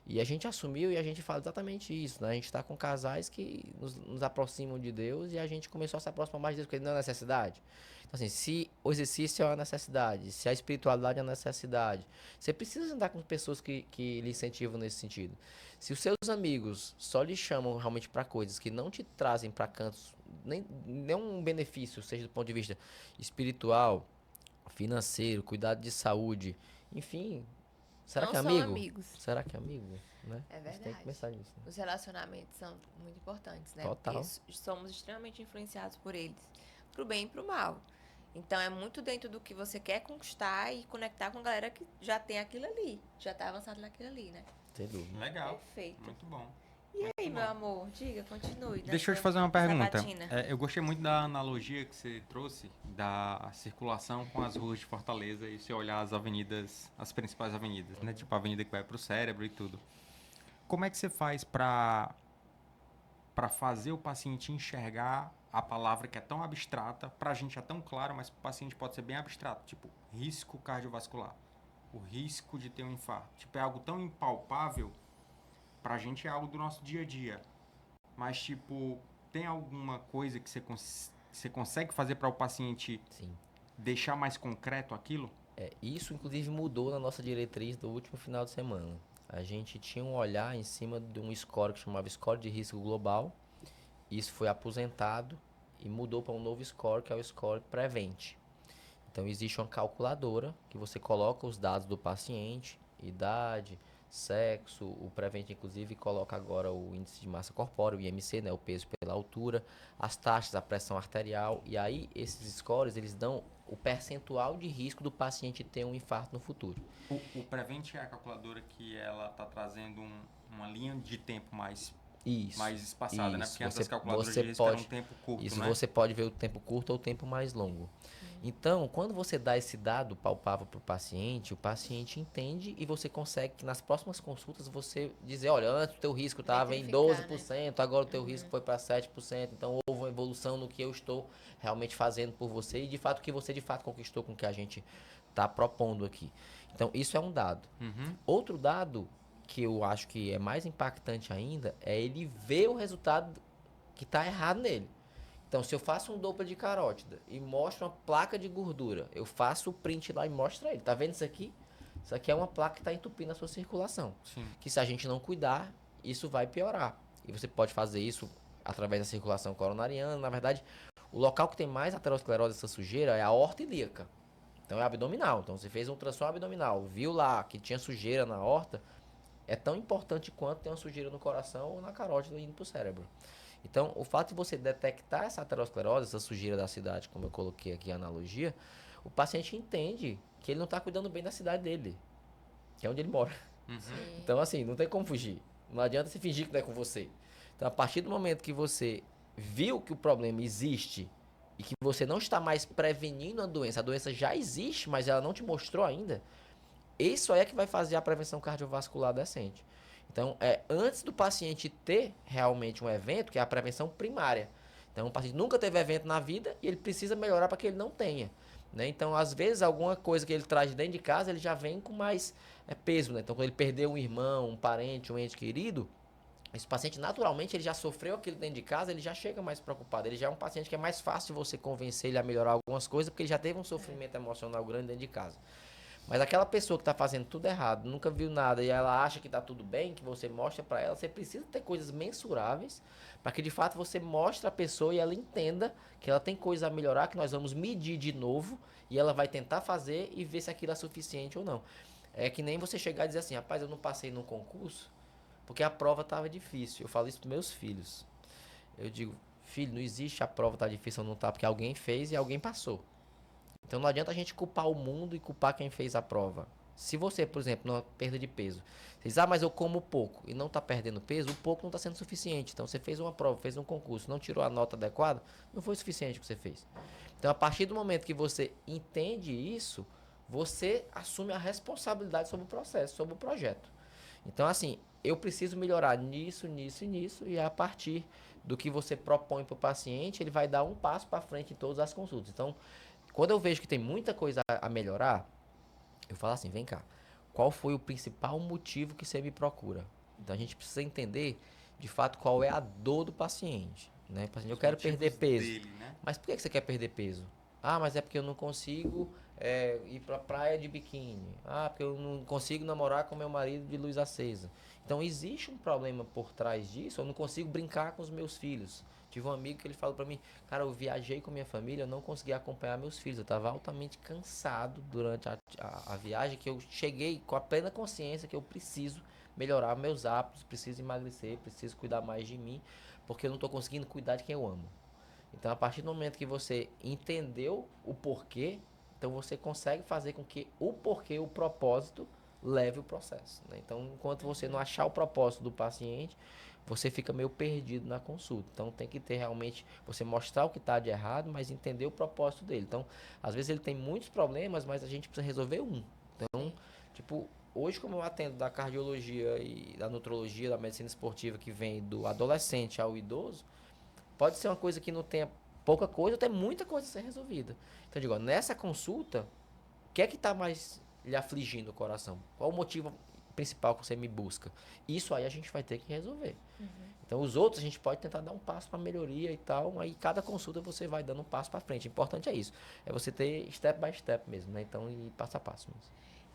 E a gente assumiu e a gente fala exatamente isso, né? A gente está com casais que nos aproximam de Deus e a gente começou a se aproximar mais de Deus, porque não é necessidade. Então, assim, se o exercício é uma necessidade, se a espiritualidade é uma necessidade, você precisa andar com pessoas que lhe incentivam nesse sentido. Se os seus amigos só lhe chamam realmente para coisas que não te trazem para cantos, nenhum benefício, seja do ponto de vista espiritual, financeiro, cuidado de saúde, enfim, será Não que é são amigo? amigos. Será que é amigo? Né? É A gente tem verdade. que pensar nisso. Né? Os relacionamentos são muito importantes, né? Total. Porque somos extremamente influenciados por eles, pro bem e pro mal. Então é muito dentro do que você quer conquistar e conectar com a galera que já tem aquilo ali, já tá avançado naquilo ali, né? Sem dúvida. Legal. Perfeito. Muito bom. E Muito aí, bom. meu amor, diga, continue. Deixa eu te nessa fazer uma pergunta. sabatina. Eu gostei muito da analogia que você trouxe da circulação com as ruas de Fortaleza e você olhar as avenidas, as principais avenidas, né? Tipo a avenida que vai pro cérebro e tudo. Como é que você faz para fazer o paciente enxergar a palavra que é tão abstrata, pra gente é tão claro, mas pro paciente pode ser bem abstrato, tipo risco cardiovascular, o risco de ter um infarto. Tipo, é algo tão impalpável, pra gente é algo do nosso dia a dia. Mas, tipo, tem alguma coisa que você consegue fazer para o paciente Sim. deixar mais concreto aquilo? Isso, inclusive, mudou na nossa diretriz do último final de semana. A gente tinha um olhar em cima de um score que chamava Score de Risco Global. Isso foi aposentado e mudou para um novo score, que é o Score Prevent. Então, existe uma calculadora que você coloca os dados do paciente, idade, sexo. O Prevent, inclusive, coloca agora o índice de massa corpórea, o IMC, né, o peso pela altura, as taxas, a pressão arterial. E aí, esses scores, eles dão o percentual de risco do paciente ter um infarto no futuro. O Prevent é a calculadora que ela tá trazendo uma linha de tempo mais Isso, espaçada, né? isso. Porque antes as calculadoras Você de risco eram pode, um tempo curto, isso né? você pode ver o tempo curto ou o tempo mais longo. Então, quando você dá esse dado palpável para o paciente entende e você consegue que nas próximas consultas você dizer, olha, antes o teu risco estava em Metrificar, 12%, agora o teu risco foi para 7%, então houve uma evolução no que eu estou realmente fazendo por você e de fato o que você de fato conquistou com o que a gente está propondo aqui. Então, isso é um dado. Uhum. Outro dado que eu acho que é mais impactante ainda é ele ver o resultado que está errado nele. Então, se eu faço um Doppler de carótida e mostro uma placa de gordura, eu faço o print lá e mostro ele. Tá vendo isso aqui? Isso aqui é uma placa que está entupindo a sua circulação. Sim. Que se a gente não cuidar, isso vai piorar. E você pode fazer isso através da circulação coronariana. Na verdade, o local que tem mais aterosclerose, essa sujeira, é a aorta ilíaca. Então é abdominal. Então você fez um ultrassom abdominal, viu lá que tinha sujeira na aorta, é tão importante quanto ter uma sujeira no coração ou na carótida indo pro cérebro. Então, o fato de você detectar essa aterosclerose, essa sujeira da cidade, como eu coloquei aqui a analogia, o paciente entende que ele não está cuidando bem da cidade dele, que é onde ele mora. Uhum. Então, assim, não tem como fugir. Não adianta se fingir que não é com você. Então, a partir do momento que você viu que o problema existe e que você não está mais prevenindo a doença já existe, mas ela não te mostrou ainda, isso é que vai fazer a prevenção cardiovascular decente. Então, antes do paciente ter realmente um evento, que é a prevenção primária. Então, o paciente nunca teve evento na vida e ele precisa melhorar para que ele não tenha. Né? Então, às vezes, alguma coisa que ele traz de dentro de casa, ele já vem com mais peso. Né? Então, quando ele perdeu um irmão, um parente, um ente querido, esse paciente, naturalmente, ele já sofreu aquilo dentro de casa, ele já chega mais preocupado. Ele já é um paciente que é mais fácil você convencer ele a melhorar algumas coisas, porque ele já teve um sofrimento emocional grande dentro de casa. Mas aquela pessoa que está fazendo tudo errado, nunca viu nada e ela acha que está tudo bem, que você mostra para ela, você precisa ter coisas mensuráveis para que de fato você mostre a pessoa e ela entenda que ela tem coisa a melhorar, que nós vamos medir de novo e ela vai tentar fazer e ver se aquilo é suficiente ou não. É que nem você chegar e dizer assim, rapaz, eu não passei no concurso porque a prova estava difícil. Eu falo isso para meus filhos. Eu digo, filho, não existe a prova tá difícil ou não tá, porque alguém fez e alguém passou. Então não adianta a gente culpar o mundo e culpar quem fez a prova. Se você, por exemplo, numa perda de peso, você diz, mas eu como pouco e não está perdendo peso, o pouco não está sendo suficiente. Então você fez uma prova, fez um concurso, não tirou a nota adequada, não foi o suficiente o que você fez. Então a partir do momento que você entende isso, você assume a responsabilidade sobre o processo, sobre o projeto. Então assim, eu preciso melhorar nisso, nisso e nisso, e a partir do que você propõe para o paciente, ele vai dar um passo para frente em todas as consultas. Então, quando eu vejo que tem muita coisa a melhorar, eu falo assim, vem cá, qual foi o principal motivo que você me procura? Então a gente precisa entender, de fato, qual é a dor do paciente. Né? Paciente, eu quero perder peso. Dele, né? Mas por que você quer perder peso? Mas é porque eu não consigo ir pra praia de biquíni. Porque eu não consigo namorar com meu marido de luz acesa. Então existe um problema por trás disso, eu não consigo brincar com os meus filhos. Tive um amigo que ele falou pra mim, cara, eu viajei com minha família, eu não consegui acompanhar meus filhos. Eu tava altamente cansado durante a viagem, que eu cheguei com a plena consciência que eu preciso melhorar meus hábitos, preciso emagrecer, preciso cuidar mais de mim, porque eu não tô conseguindo cuidar de quem eu amo. Então, a partir do momento que você entendeu o porquê, então você consegue fazer com que o porquê, o propósito, leve o processo, né? Então, enquanto você não achar o propósito do paciente, você fica meio perdido na consulta. Então, tem que ter realmente, você mostrar o que está de errado, mas entender o propósito dele. Então, às vezes ele tem muitos problemas, mas a gente precisa resolver um. Então, tipo, hoje como eu atendo da cardiologia e da nutrologia, da medicina esportiva, que vem do adolescente ao idoso, pode ser uma coisa que não tenha pouca coisa ou tem muita coisa a ser resolvida. Então, eu digo, ó, nessa consulta, o que é que está mais lhe afligindo o coração? Qual o motivo principal que você me busca? Isso aí a gente vai ter que resolver. Então, os outros a gente pode tentar dar um passo para melhoria e tal, aí cada consulta você vai dando um passo para frente. O importante é isso, é você ter step by step mesmo, né? Então, e passo a passo mesmo.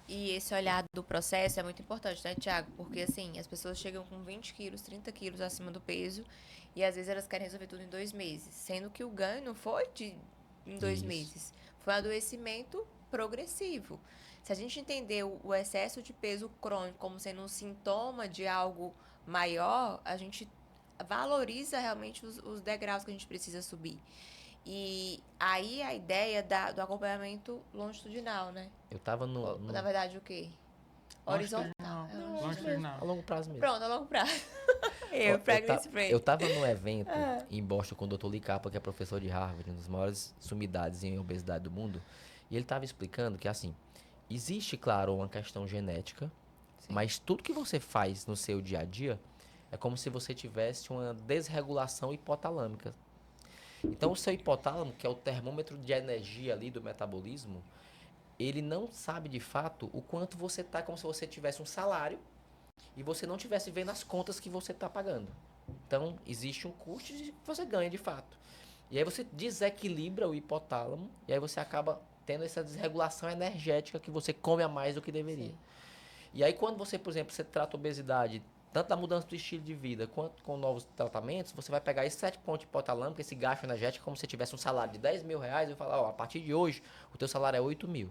E esse olhar do processo é muito importante, né, Thiago? Porque, assim, as pessoas chegam com 20 quilos, 30 quilos acima do peso e às vezes elas querem resolver tudo em 2 meses. Sendo que o ganho não foi em dois Isso. meses. Foi um adoecimento progressivo. Se a gente entender o excesso de peso crônico como sendo um sintoma de algo maior, a gente valoriza realmente os degraus que a gente precisa subir. E aí a ideia do acompanhamento longitudinal, né? Eu tava Na verdade, o quê? Horizontal. É Longitudinal. a longo prazo mesmo. Pronto, a longo prazo. Ó, Pregnancy Brain. eu tava num evento em Boston com o Dr. Lee Kaplan, que é professor de Harvard, uma das maiores sumidades em obesidade do mundo. E ele tava explicando que, assim, existe, claro, uma questão genética, Sim. mas tudo que você faz no seu dia a dia é como se você tivesse uma desregulação hipotalâmica. Então, o seu hipotálamo, que é o termômetro de energia ali do metabolismo, ele não sabe de fato o quanto você tá, como se você tivesse um salário e você não tivesse vendo as contas que você está pagando. Então, existe um custo que você ganha de fato. E aí você desequilibra o hipotálamo e aí você acaba tendo essa desregulação energética que você come a mais do que deveria. Sim. E aí quando você, por exemplo, você trata a obesidade, tanto da mudança do estilo de vida quanto com novos tratamentos, você vai pegar esse 7 pontos hipotalâmico, esse gasto energético, como se você tivesse um salário de 10 mil reais, e falar, ó, a partir de hoje, o teu salário é 8 mil.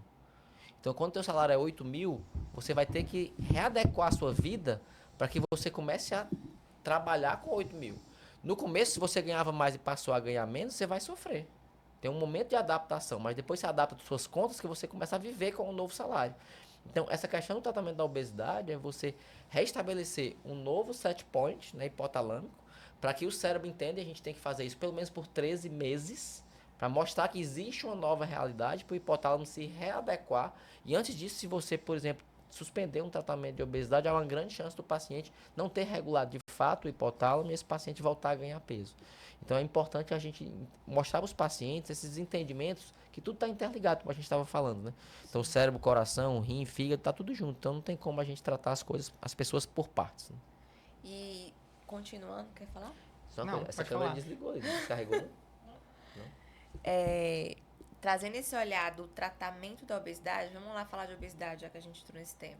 Então, quando o teu salário é 8 mil, você vai ter que readequar a sua vida para que você comece a trabalhar com 8 mil. No começo, se você ganhava mais e passou a ganhar menos, você vai sofrer. Tem um momento de adaptação, mas depois você adapta as suas contas que você começa a viver com um novo salário. Então, essa questão do tratamento da obesidade é você restabelecer um novo set point, né, hipotalâmico, para que o cérebro entenda, e a gente tem que fazer isso pelo menos por 13 meses, para mostrar que existe uma nova realidade, para o hipotálamo se readequar. E antes disso, se você, por exemplo, suspender um tratamento de obesidade, há uma grande chance do paciente não ter regulado de fato o hipotálamo e esse paciente voltar a ganhar peso. Então é importante a gente mostrar para os pacientes esses entendimentos que tudo está interligado, como a gente estava falando, né? Então cérebro, coração, rim, fígado, está tudo junto. Então não tem como a gente tratar as coisas, as pessoas por partes. Né? E continuando, quer falar? Não, Essa pode câmera falar. desligou, descarregou. Né? Trazendo esse olhar do tratamento da obesidade, vamos lá falar de obesidade, já que a gente entrou nesse tema.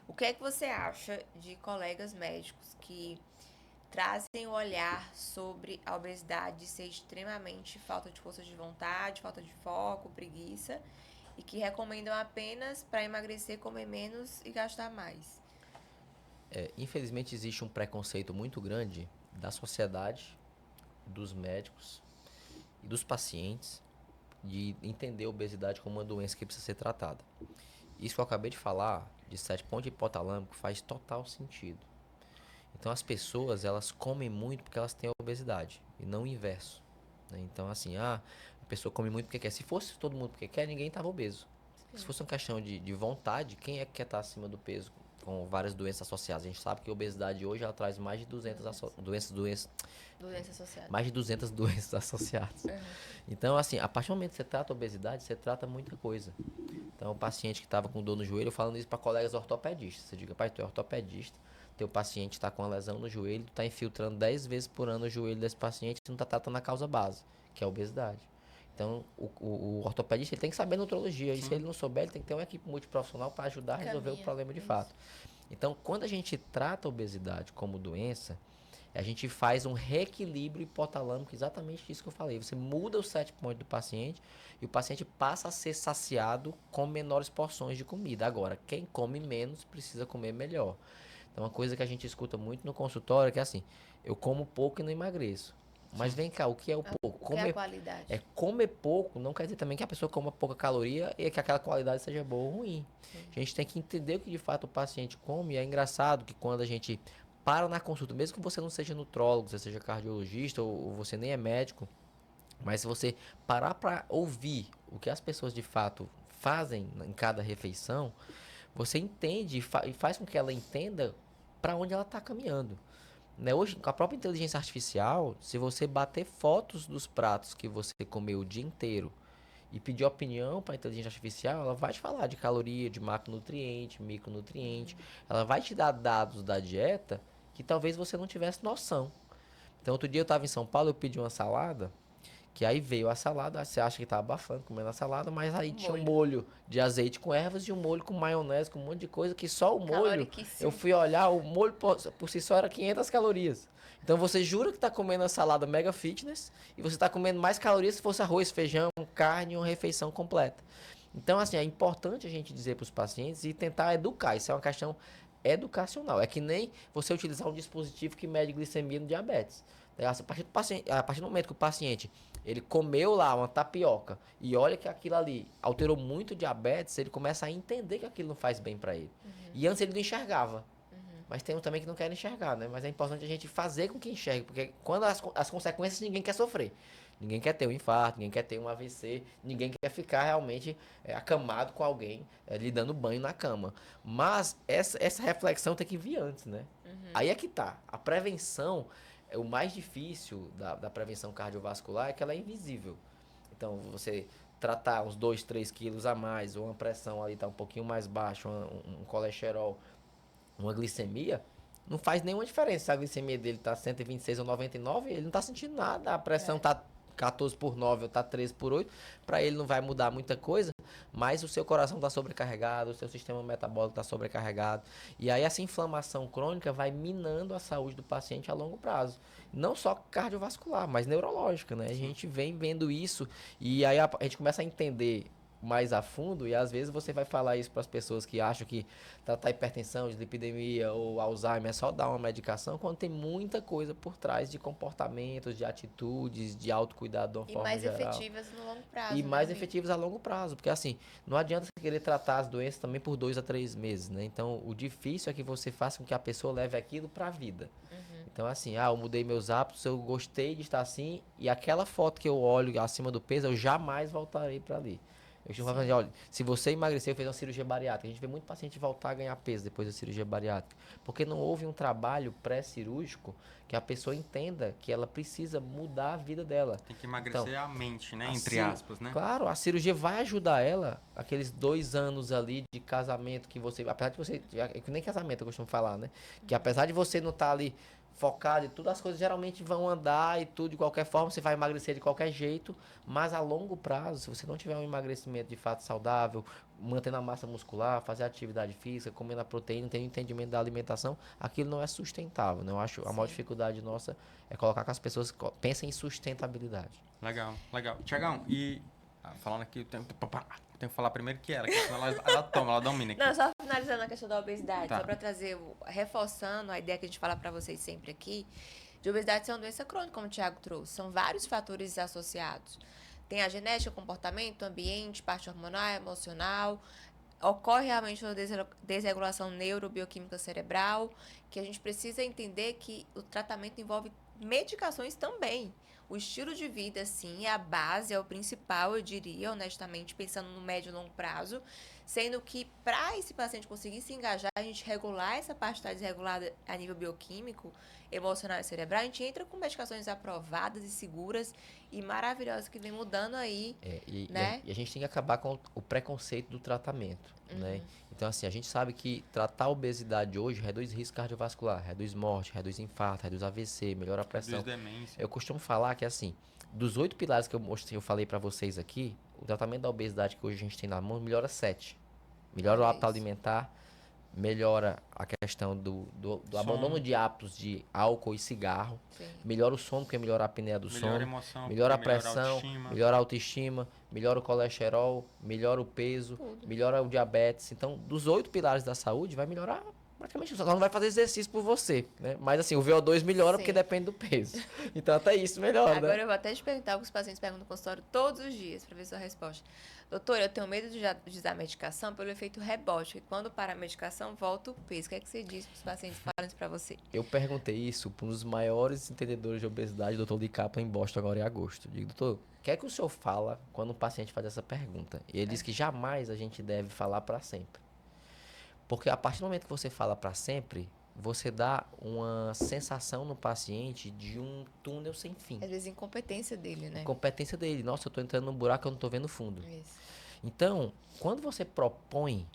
O que é que você acha de colegas médicos que trazem o olhar sobre a obesidade ser extremamente falta de força de vontade, falta de foco, preguiça, e que recomendam apenas para emagrecer, comer menos e gastar mais? Infelizmente existe um preconceito muito grande da sociedade, dos médicos e dos pacientes de entender a obesidade como uma doença que precisa ser tratada. Isso que eu acabei de falar, de 7 pontos hipotalâmico, faz total sentido. Então as pessoas, elas comem muito porque elas têm obesidade, e não o inverso. Né? Então assim, a pessoa come muito porque quer. Se fosse todo mundo porque quer, ninguém estava obeso. Se fosse uma questão de vontade, quem é que quer estar acima do peso com várias doenças associadas? A gente sabe que a obesidade hoje ela traz mais de 200 Doença associada. mais de 200 doenças associadas. Então, assim, a partir do momento que você trata a obesidade, você trata muita coisa. Então, o paciente que estava com dor no joelho, eu falando isso para colegas ortopedistas. Você diga, pai, tu é ortopedista, teu paciente está com uma lesão no joelho, tu está infiltrando 10 vezes por ano o joelho desse paciente, tu não está tratando a causa base, que é a obesidade. Então, o ortopedista ele tem que saber nutrologia. E se ele não souber, ele tem que ter uma equipe multiprofissional para ajudar a resolver o problema de fato. Então, quando a gente trata a obesidade como doença, a gente faz um reequilíbrio hipotalâmico, exatamente isso que eu falei. Você muda o set point do paciente e o paciente passa a ser saciado com menores porções de comida. Agora, quem come menos precisa comer melhor. Então, uma coisa que a gente escuta muito no consultório é que é assim, eu como pouco e não emagreço. Mas vem cá, o que é o pouco? O que é a qualidade? Comer pouco não quer dizer também que a pessoa coma pouca caloria e que aquela qualidade seja boa ou ruim. Sim. A gente tem que entender o que de fato o paciente come. E é engraçado que quando a gente para na consulta, mesmo que você não seja nutrólogo, você seja cardiologista ou você nem é médico, mas se você parar para ouvir o que as pessoas de fato fazem em cada refeição, você entende e faz com que ela entenda para onde ela está caminhando. Né? Hoje, com a própria inteligência artificial, se você bater fotos dos pratos que você comeu o dia inteiro e pedir opinião para a inteligência artificial, ela vai te falar de caloria, de macronutriente, micronutriente. Ela vai te dar dados da dieta que talvez você não tivesse noção. Então, outro dia eu estava em São Paulo, eu pedi uma salada, que aí veio a salada, você acha que tá abafando, comendo a salada, mas aí tinha um molho de azeite com ervas e um molho com maionese, com um monte de coisa, que só o molho, eu fui olhar, o molho por si só era 500 calorias. Então você jura que tá comendo a salada mega fitness e você tá comendo mais calorias se fosse arroz, feijão, carne e uma refeição completa. Então, assim, é importante a gente dizer para os pacientes e tentar educar, isso é uma questão educacional. É que nem você utilizar um dispositivo que mede glicemia no diabetes. A partir do momento que o paciente ele comeu lá uma tapioca e olha que aquilo ali alterou muito o diabetes, ele começa a entender que aquilo não faz bem para ele. E antes ele não enxergava. Mas tem um também que não quer enxergar, né? Mas é importante a gente fazer com que enxergue, porque quando as consequências ninguém quer sofrer. Ninguém quer ter um infarto, ninguém quer ter um AVC, ninguém quer ficar realmente acamado com alguém, lhe dando banho na cama. Mas essa reflexão tem que vir antes, né? Aí é que tá. A prevenção, o mais difícil da prevenção cardiovascular é que ela é invisível. Então, você tratar uns 2, 3 quilos a mais, ou uma pressão ali tá um pouquinho mais baixa, um colesterol, uma glicemia, não faz nenhuma diferença. Se a glicemia dele tá 126 ou 99, ele não tá sentindo nada. A pressão tá 14 por 9 ou tá 13 por 8, para ele não vai mudar muita coisa, mas o seu coração tá sobrecarregado, o seu sistema metabólico tá sobrecarregado, e aí essa inflamação crônica vai minando a saúde do paciente a longo prazo. Não só cardiovascular, mas neurológica, né? A gente vem vendo isso, e aí a gente começa a entender mais a fundo, e às vezes você vai falar isso para as pessoas que acham que tratar hipertensão, dislipidemia ou Alzheimer é só dar uma medicação, quando tem muita coisa por trás de comportamentos, de atitudes, de autocuidado de uma forma geral. E mais efetivas no longo prazo. E mais efetivas a longo prazo, porque assim, não adianta você querer tratar as doenças também por 2 a 3 meses, né? Então, o difícil é que você faça com que a pessoa leve aquilo para a vida. Então, assim, eu mudei meus hábitos, eu gostei de estar assim, e aquela foto que eu olho acima do peso, eu jamais voltarei para ali. Eu costumo falar, olha, se você emagreceu, fez uma cirurgia bariátrica, a gente vê muito paciente voltar a ganhar peso depois da cirurgia bariátrica, porque não houve um trabalho pré-cirúrgico que a pessoa entenda que ela precisa mudar a vida dela. Tem que emagrecer então, a mente, né? Entre aspas, né? Claro, a cirurgia vai ajudar ela, aqueles 2 anos ali de casamento que você, apesar de você, nem casamento eu costumo falar, né? Que apesar de você não estar ali focado e tudo, as coisas geralmente vão andar e tudo de qualquer forma, você vai emagrecer de qualquer jeito, mas a longo prazo, se você não tiver um emagrecimento de fato saudável, mantendo a massa muscular, fazer atividade física, comendo a proteína, tendo entendimento da alimentação, aquilo não é sustentável, né? Eu acho a maior dificuldade nossa é colocar que as pessoas pensem em sustentabilidade. Legal, legal. Tiagão, e falando aqui, eu tenho que falar primeiro que senão ela domina aqui. Não, só finalizando a questão da obesidade, Tá. só para trazer, reforçando a ideia que a gente fala para vocês sempre aqui, de obesidade ser uma doença crônica, como o Thiago trouxe. São vários fatores associados. Tem a genética, o comportamento, o ambiente, parte hormonal, emocional. Ocorre realmente uma desregulação neurobioquímica cerebral, que a gente precisa entender que o tratamento envolve medicações também. O estilo de vida, sim, é a base, é o principal, eu diria, honestamente, pensando no médio e longo prazo, sendo que para esse paciente conseguir se engajar, a gente regular essa parte está desregulada a nível bioquímico, emocional e cerebral, a gente entra com medicações aprovadas e seguras e maravilhosas que vem mudando aí, né? E a gente tem que acabar com o preconceito do tratamento, né? Então, assim, a gente sabe que tratar a obesidade hoje reduz risco cardiovascular, reduz morte, reduz infarto, reduz AVC, melhora a pressão. Reduz demência. Eu costumo falar que, assim, dos 8 pilares que eu falei para vocês aqui, o tratamento da obesidade que hoje a gente tem na mão melhora 7. Melhora o hábito alimentar, melhora a questão do abandono de hábitos de álcool e cigarro, melhora o sono, porque melhora a apneia do sono, Emoção, melhora a pressão, melhora a autoestima, melhora o colesterol, melhora o peso, melhora o diabetes. Então, dos 8 pilares da saúde, vai melhorar praticamente só não vai fazer exercício por você, né? Mas assim, o VO2 melhora Sim. porque depende do peso. Então até isso melhora, Agora né? eu vou até te perguntar o que os pacientes perguntam no consultório todos os dias, para ver sua resposta. Doutora, eu tenho medo de usar medicação pelo efeito rebote, que quando para a medicação, volta o peso. O que é que você diz para os pacientes que falam isso para você? Eu perguntei isso para um dos maiores entendedores de obesidade, o Dr. Di Kaplan, em Boston, agora em agosto. Digo, doutor, o que é que o senhor fala quando um paciente faz essa pergunta? E ele diz que jamais a gente deve falar para sempre. Porque a partir do momento que você fala para sempre, você dá uma sensação no paciente de um túnel sem fim. Às vezes incompetência dele, né? Competência dele. Nossa, eu tô entrando num buraco que eu não tô vendo fundo. Isso. Então, quando você propõe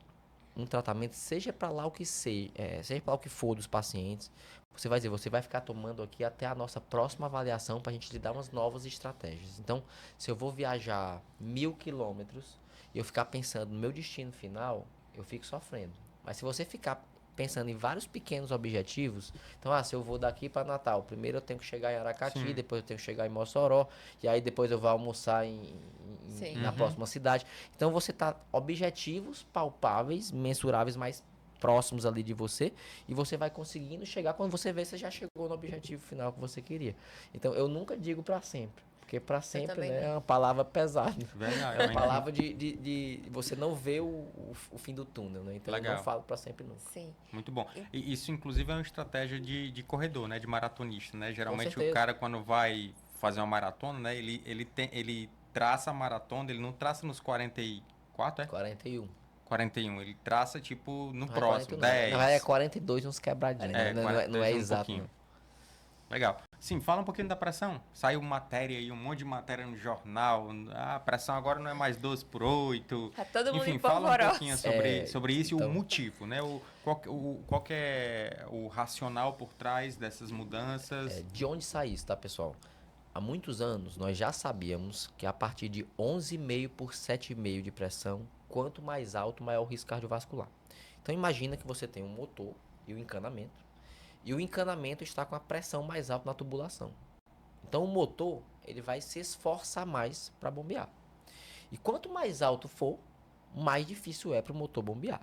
um tratamento, seja para lá o que seja, seja para lá o que for dos pacientes, você vai dizer, você vai ficar tomando aqui até a nossa próxima avaliação para a gente lhe dar umas novas estratégias. Então, se eu vou viajar 1.000 quilômetros e eu ficar pensando no meu destino final, eu fico sofrendo. Mas se você ficar pensando em vários pequenos objetivos, então, se eu vou daqui para Natal, primeiro eu tenho que chegar em Aracati, Sim. depois eu tenho que chegar em Mossoró, e aí depois eu vou almoçar Sim. na Uhum. próxima cidade. Então você tá objetivos palpáveis, mensuráveis, mais próximos ali de você, e você vai conseguindo chegar, quando você vê, você já chegou no objetivo final que você queria. Então eu nunca digo para sempre, porque para sempre, também né, não. é uma palavra pesada. Verdade, É uma palavra de você não ver o fim do túnel, né? Então eu Legal. não falo para sempre nunca. Sim. Muito bom. E isso, inclusive, é uma estratégia de corredor, né? De maratonista, né? Geralmente o certeza. cara, quando vai fazer uma maratona, né? Ele traça a maratona, ele não traça nos 44, é? 41. 41. Ele traça, tipo, no Não é próximo, 41 não. Na verdade é 10. 42 uns quebradinhos, né? Não é 42 um exato, pouquinho. não. Legal. Sim, fala um pouquinho da pressão. Saiu matéria aí, um monte de matéria no jornal. Ah, a pressão agora não é mais 12/8. Tá todo mundo Enfim, em fala um polvorosa. pouquinho sobre isso e o então- motivo, né? Qual que é o racional por trás dessas mudanças? De onde sai isso, tá, pessoal? Há muitos anos nós já sabíamos que a partir de 11,5 por 7,5 de pressão, quanto mais alto, maior o risco cardiovascular. Então imagina que você tem um motor e o encanamento, e o encanamento está com a pressão mais alta na tubulação. Então o motor, ele vai se esforçar mais para bombear. E quanto mais alto for, mais difícil é para o motor bombear.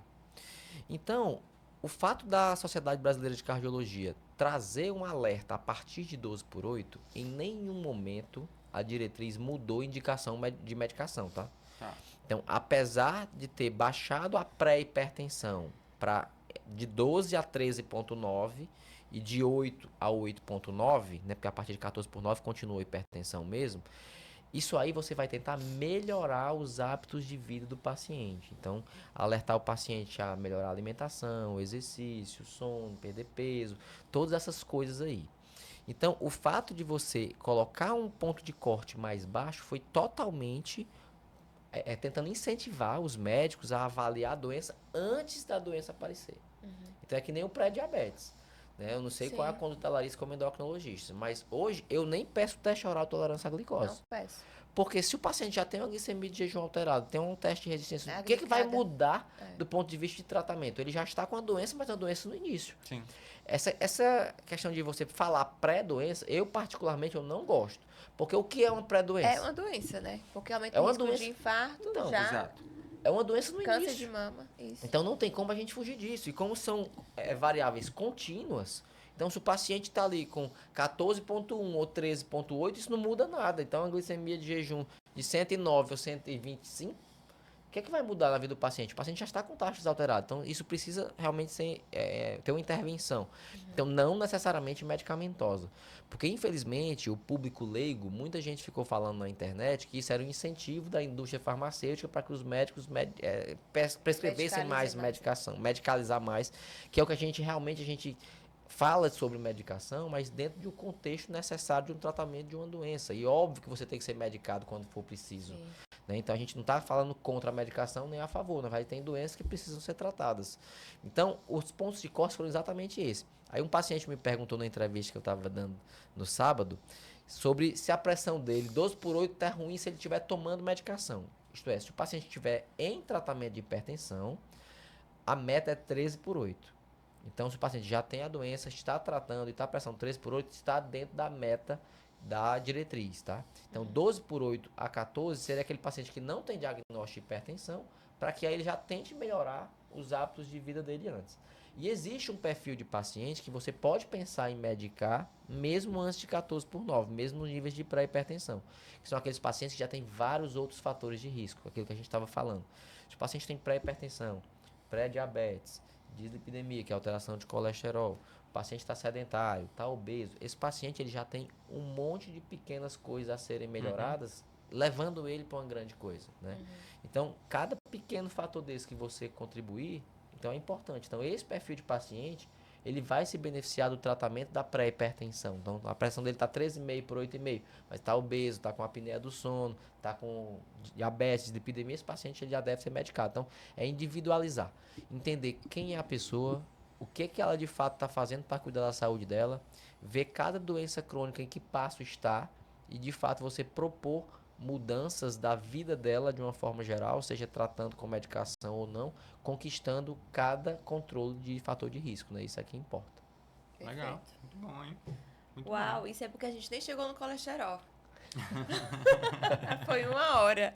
Então, o fato da Sociedade Brasileira de Cardiologia trazer um alerta a partir de 12/8, em nenhum momento a diretriz mudou a indicação de medicação, tá? Tá. Então, apesar de ter baixado a pré-hipertensão de 12 a 13,9 e de 8 a 8,9, né? Porque a partir de 14/9 continua a hipertensão mesmo. Isso aí você vai tentar melhorar os hábitos de vida do paciente. Então, alertar o paciente a melhorar a alimentação, o exercício, o sono, perder peso, todas essas coisas aí. Então, o fato de você colocar um ponto de corte mais baixo foi totalmente tentando incentivar os médicos a avaliar a doença antes da doença aparecer. Então, é que nem o pré-diabetes. Né? Eu não sei qual é a Sim. conduta da Larissa como endocrinologista, mas hoje eu nem peço teste oral de tolerância à glicose. Não peço. Porque se o paciente já tem uma glicemia de jejum alterado, tem um teste de resistência, É o que vai agregada. mudar do ponto de vista de tratamento? Ele já está com a doença, mas a doença no início. Sim. Essa questão de você falar pré-doença, eu particularmente eu não gosto. Porque o que é uma pré-doença? É uma doença, né? Porque aumenta É o uma risco doença. de infarto, Então, já Exato. É uma doença no câncer início. de mama. Isso. Então não tem como a gente fugir disso. E como são variáveis contínuas, então se o paciente está ali com 14,1 ou 13,8, isso não muda nada. Então a glicemia de jejum de 109 ou 125, o que é que vai mudar na vida do paciente? O paciente já está com taxas alteradas. Então isso precisa realmente ter uma intervenção. Então não necessariamente medicamentosa. Porque infelizmente o público leigo, muita gente ficou falando na internet que isso era um incentivo da indústria farmacêutica para que os médicos prescrevessem mais medicação, medicalizar mais, que é o que a gente fala sobre medicação, mas dentro de um contexto necessário de um tratamento de uma doença. E óbvio que você tem que ser medicado quando for preciso. Sim. Né? Então a gente não está falando contra a medicação nem a favor, na verdade tem doenças que precisam ser tratadas. Então os pontos de corte foram exatamente esses. Aí um paciente me perguntou na entrevista que eu estava dando no sábado sobre se a pressão dele 12/8 está ruim se ele estiver tomando medicação. Isto é, se o paciente estiver em tratamento de hipertensão, a meta é 13/8. Então, se o paciente já tem a doença, está tratando e está pressão 13/8, está dentro da meta da diretriz, tá? Então, 12/8 a 14 seria aquele paciente que não tem diagnóstico de hipertensão, para que aí ele já tente melhorar os hábitos de vida dele antes. E existe um perfil de paciente que você pode pensar em medicar mesmo antes de 14/9, mesmo nos níveis de pré-hipertensão. Que são aqueles pacientes que já têm vários outros fatores de risco, aquilo que a gente estava falando. Se o paciente tem pré-hipertensão, pré-diabetes, dislipidemia, que é alteração de colesterol, o paciente está sedentário, está obeso, esse paciente ele já tem um monte de pequenas coisas a serem melhoradas, levando ele para uma grande coisa, né? Então, cada pequeno fator desse que você contribuir, então é importante. Então, esse perfil de paciente, ele vai se beneficiar do tratamento da pré-hipertensão. Então, a pressão dele está 13,5 por 8,5, mas está obeso, está com apneia do sono, está com diabetes, dislipidemia, esse paciente ele já deve ser medicado. Então, é individualizar. Entender quem é a pessoa, o que ela de fato está fazendo para cuidar da saúde dela, ver cada doença crônica em que passo está e, de fato, você propor mudanças da vida dela de uma forma geral, seja tratando com medicação ou não, conquistando cada controle de fator de risco, né? Isso é que importa. Legal. Perfeito. Muito bom, hein? Muito Uau, bom. isso é porque a gente nem chegou no colesterol. Foi 1 hora.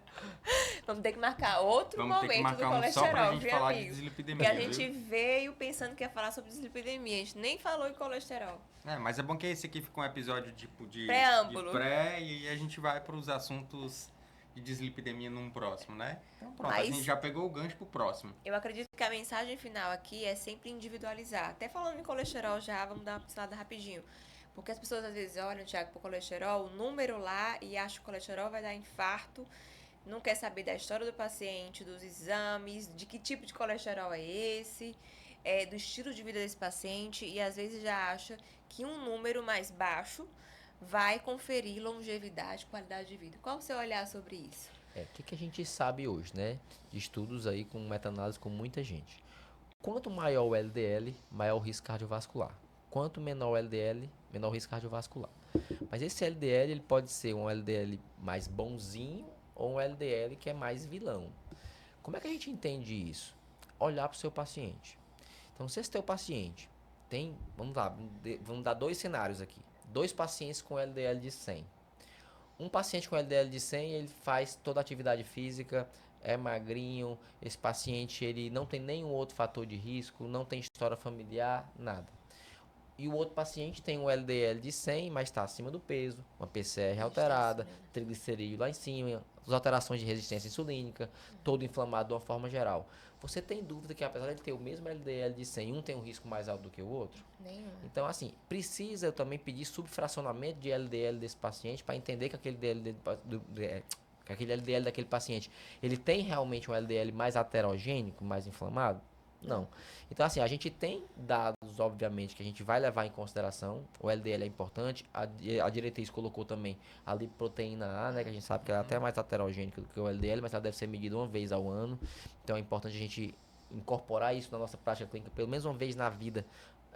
Vamos ter que marcar outro Vamos ter que momento do marcar um só pra colesterol, gente viu, falar de amigo? dislipidemia, Porque a gente viu? veio pensando que ia falar sobre dislipidemia. A gente nem falou em colesterol. É, mas é bom que esse aqui fica um episódio tipo de Preâmbulo. pré e a gente vai para os assuntos de dislipidemia num próximo, né? Então pronto, a Mas- gente já pegou o gancho pro próximo. Eu acredito que a mensagem final aqui é sempre individualizar. Até falando em colesterol já, vamos dar uma pincelada rapidinho. Porque as pessoas às vezes olham, Thiago, pro colesterol, o número lá e acham que o colesterol vai dar infarto. Não quer saber da história do paciente, dos exames, de que tipo de colesterol é esse, do estilo de vida desse paciente. E às vezes já acha que um número mais baixo vai conferir longevidade, qualidade de vida. Qual o seu olhar sobre isso? O que a gente sabe hoje, né? De estudos aí com meta-análise com muita gente. Quanto maior o LDL, maior o risco cardiovascular. Quanto menor o LDL, menor o risco cardiovascular. Mas esse LDL ele pode ser um LDL mais bonzinho ou um LDL que é mais vilão. Como é que a gente entende isso? Olhar para o seu paciente. Então, se esse teu paciente tem, vamos lá, vamos dar 2 cenários aqui. 2 pacientes com LDL de 100. Um paciente com LDL de 100, ele faz toda a atividade física, é magrinho, esse paciente ele não tem nenhum outro fator de risco, não tem história familiar, nada. E o outro paciente tem um LDL de 100, mas está acima do peso, uma PCR alterada, triglicerídeo lá em cima, as alterações de resistência insulínica, todo inflamado de uma forma geral. Você tem dúvida que apesar de ele ter o mesmo LDL de 100, um tem um risco mais alto do que o outro? Nenhuma. Então, assim, precisa eu também pedir subfracionamento de LDL desse paciente para entender que aquele LDL daquele paciente, ele tem realmente um LDL mais heterogênico, mais inflamado? Não. Então, assim, a gente tem dados, obviamente, que a gente vai levar em consideração. O LDL é importante. A diretriz colocou também a lipoproteína A, né? Que a gente sabe que ela é até mais heterogênica do que o LDL, mas ela deve ser medida uma vez ao ano. Então, é importante a gente incorporar isso na nossa prática clínica, pelo menos uma vez na vida.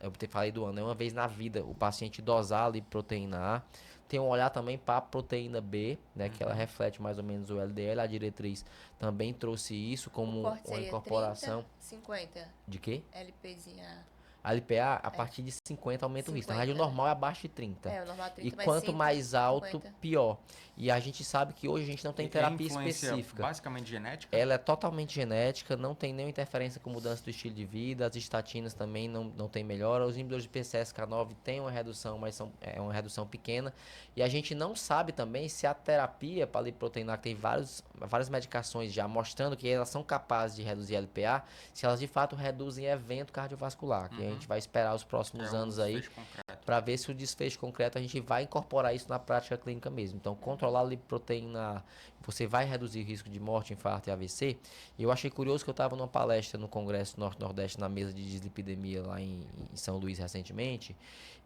Eu falei do ano, é uma vez na vida o paciente dosar a lipoproteína A. Tem um olhar também para a proteína B, né, que ela reflete mais ou menos o LDL. A diretriz também trouxe isso como O corte uma seria incorporação 30, 50 de quê? LPzinha. A LPA, a partir de 50 aumenta o risco. Na 50, verdade, o normal é abaixo de 30. O normal é 30, E mas quanto 5, mais alto, 50. pior. E a gente sabe que hoje a gente não tem E a terapia influência específica. basicamente genética? Ela é totalmente genética, não tem nenhuma interferência com mudança do estilo de vida, as estatinas também não tem melhora, os inibidores de PCSK9 têm uma redução, mas é uma redução pequena, e a gente não sabe também se a terapia para lipoproteína, que tem várias medicações já mostrando que elas são capazes de reduzir a LPA, se elas de fato reduzem evento cardiovascular, que a gente vai esperar os próximos anos aí, desfecho concreto. para ver se o desfecho concreto a gente vai incorporar isso na prática clínica mesmo. Então, controlar a lipoproteína, você vai reduzir o risco de morte, infarto e AVC. E eu achei curioso que eu estava numa palestra no Congresso Norte-Nordeste, na mesa de dislipidemia lá em São Luís recentemente,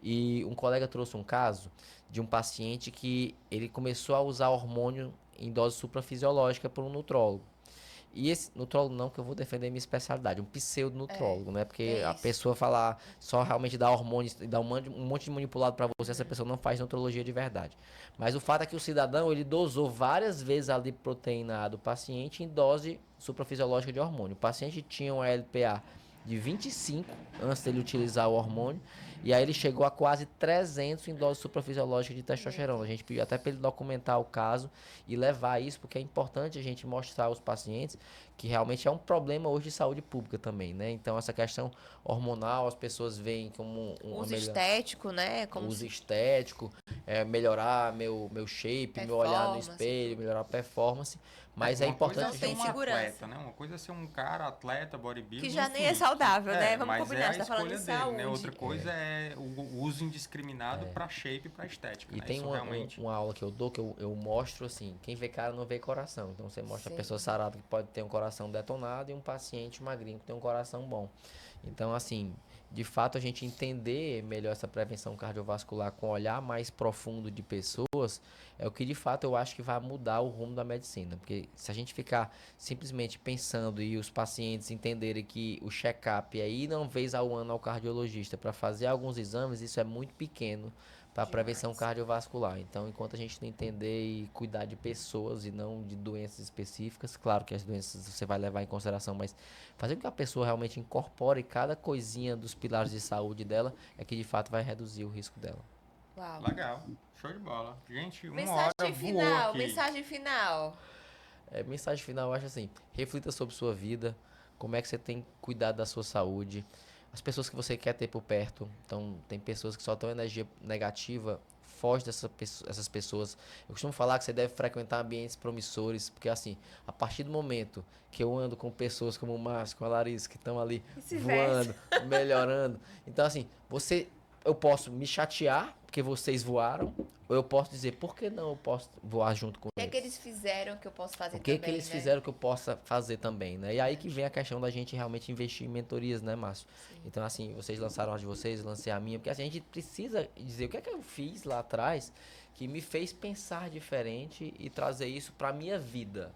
e um colega trouxe um caso de um paciente que ele começou a usar hormônio em dose suprafisiológica por um nutrólogo. E esse nutrólogo não, que eu vou defender minha especialidade, um pseudo-nutrólogo, né? Porque a isso. pessoa falar só realmente dar hormônios e dar um monte de manipulado para você, essa pessoa não faz nutrologia de verdade. Mas o fato é que o cidadão, ele dosou várias vezes a lipoproteína A do paciente em dose suprafisiológica de hormônio. O paciente tinha uma LPA de 25 antes dele utilizar o hormônio, E aí ele chegou a quase 300 em dose suprafisiológica de testosterona. A gente pediu até para ele documentar o caso e levar isso, porque é importante a gente mostrar aos pacientes que realmente é um problema hoje de saúde pública também, né? Então, essa questão hormonal, as pessoas veem como Uso estético, né? Como uso estético, melhorar meu shape, meu olhar no Performance. espelho, melhorar a performance, mas é uma coisa importante é ser Tem um segurança. atleta, né? Uma coisa é ser um cara atleta, bodybuilder, Que já nem é enfim, saudável, né? Vamos mas combinar, é a você tá falando de escolha dele, né? saúde. Outra coisa é o uso indiscriminado pra shape e pra estética, E né? tem Isso realmente... uma aula que eu dou que eu mostro assim, quem vê cara não vê coração. Então você mostra a Sim. pessoa sarada que pode ter um coração detonado e um paciente magrinho que tem um coração bom. Então assim, de fato a gente entender melhor essa prevenção cardiovascular com um olhar mais profundo de pessoas é o que de fato eu acho que vai mudar o rumo da medicina. Porque se a gente ficar simplesmente pensando e os pacientes entenderem que o check-up é ir uma vez ao ano ao cardiologista para fazer alguns exames, isso é muito pequeno para a prevenção Demais. cardiovascular. Então, enquanto a gente não entender e cuidar de pessoas e não de doenças específicas, claro que as doenças você vai levar em consideração, mas fazer com que a pessoa realmente incorpore cada coisinha dos pilares de saúde dela é que de fato vai reduzir o risco dela. Uau. Legal, show de bola. Gente, uma Mensagem hora voou final, aqui. mensagem final. Mensagem final, eu acho assim, reflita sobre sua vida, como é que você tem cuidado da sua saúde, as pessoas que você quer ter por perto. Então, tem pessoas que só têm energia negativa, foge dessas pessoas. Eu costumo falar que você deve frequentar ambientes promissores, porque assim, a partir do momento que eu ando com pessoas como o Márcio, com a Larissa, que estão ali voando, melhorando. Então, assim, eu posso me chatear porque vocês voaram, ou eu posso dizer, por que não eu posso voar junto com O que é eles? que eles fizeram que eu posso fazer O que também, que eles né? fizeram que eu possa fazer também, né? E aí que vem a questão da gente realmente investir em mentorias, né, Márcio? Sim. Então, assim, vocês lançaram a de vocês, eu lancei a minha, porque assim, a gente precisa dizer o que é que eu fiz lá atrás que me fez pensar diferente e trazer isso pra minha vida.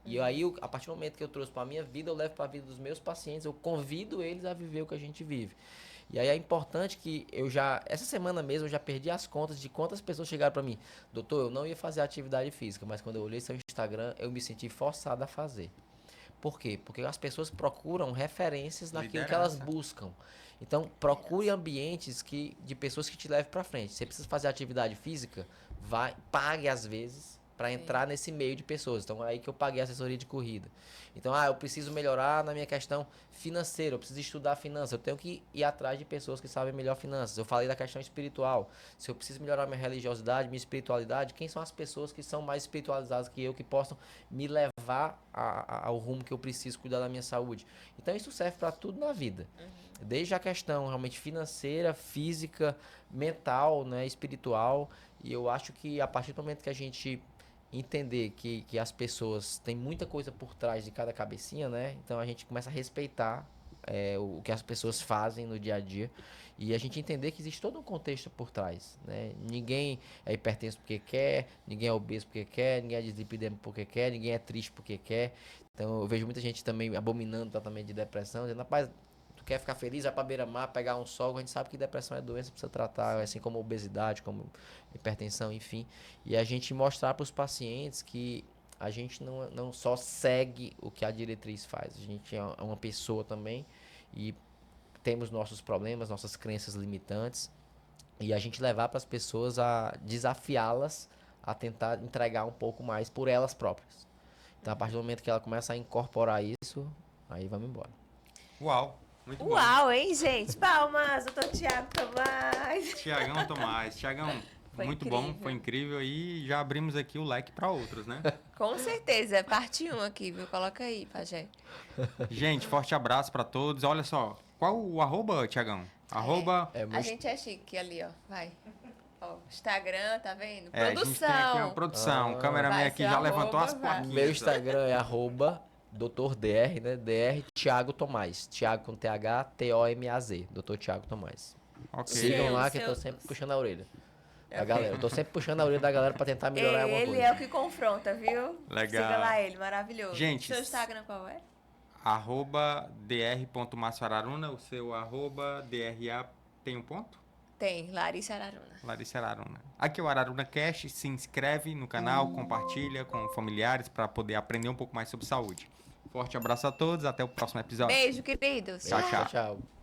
E aí, a partir do momento que eu trouxe pra minha vida, eu levo pra vida dos meus pacientes, eu convido eles a viver o que a gente vive. E aí é importante que essa semana mesmo, eu já perdi as contas de quantas pessoas chegaram pra mim. Doutor, eu não ia fazer atividade física, mas quando eu olhei seu Instagram, eu me senti forçado a fazer. Por quê? Porque as pessoas procuram referências naquilo que elas Liderança. buscam. Então, procure ambientes de pessoas que te levem pra frente. Você precisa fazer atividade física, pague às vezes para entrar nesse meio de pessoas. Então, é aí que eu paguei a assessoria de corrida. Então, eu preciso melhorar na minha questão financeira, eu preciso estudar finanças, eu tenho que ir atrás de pessoas que sabem melhor finanças. Eu falei da questão espiritual. Se eu preciso melhorar minha religiosidade, minha espiritualidade, quem são as pessoas que são mais espiritualizadas que eu, que possam me levar ao rumo que eu preciso cuidar da minha saúde? Então, isso serve para tudo na vida. Desde a questão realmente financeira, física, mental, né, espiritual. E eu acho que a partir do momento que a gente entender que as pessoas têm muita coisa por trás de cada cabecinha, né? Então a gente começa a respeitar o que as pessoas fazem no dia a dia e a gente entender que existe todo um contexto por trás, né? Ninguém é hipertenso porque quer, ninguém é obeso porque quer, ninguém é dislipidêmico porque quer, ninguém é triste porque quer. Então eu vejo muita gente também abominando o tratamento de depressão, dizendo, rapaz, tu quer ficar feliz, vai pra beira-mar, pegar um sol. A gente sabe que depressão é doença, precisa tratar, assim como obesidade, como hipertensão, enfim. E a gente mostrar para os pacientes que a gente não só segue o que a diretriz faz, a gente é uma pessoa também e temos nossos problemas, nossas crenças limitantes e a gente levar para as pessoas a desafiá-las a tentar entregar um pouco mais por elas próprias. Então, a partir do momento que ela começa a incorporar isso, aí vamos embora. Uau, muito bom. Uau, hein, gente? Palmas, doutor Tiago Tomás. Tiagão Tomás. Tiagão, Foi muito incrível. bom, foi incrível. E já abrimos aqui o leque para outros, né? Com certeza, parte 1 aqui, viu? Coloca aí, Pajé. Gente, forte abraço para todos. Olha só, qual o arroba, Tiagão? Arroba... A gente é chique ali, ó. Vai. Ó, Instagram, tá vendo? a gente tem aqui uma produção. O cameraman Vai aqui ser já levantou arroba, as vai. plaquinhas. Meu Instagram é Dr. DR, né? DR Thiago Tomás. Thiago com TH, T-O-M-A-Z. Dr. Thiago Tomás. Ok. Sigam lá que seu- eu tô sempre puxando a orelha. Da galera. Eu tô sempre puxando a orelha da galera pra tentar melhorar alguma Ele coisa. é o que confronta, viu? Legal. Siga lá ele, maravilhoso. Gente, Seu Instagram qual é? Arroba dr.masfararuna. O seu arroba DRA tem um ponto? Tem, Larissa Araruna. Larissa Araruna. Aqui é o Araruna Cast. Se inscreve no canal, compartilha com familiares para poder aprender um pouco mais sobre saúde. Forte abraço a todos. Até o próximo episódio. Beijo, queridos. Tchau, tchau. Tchau.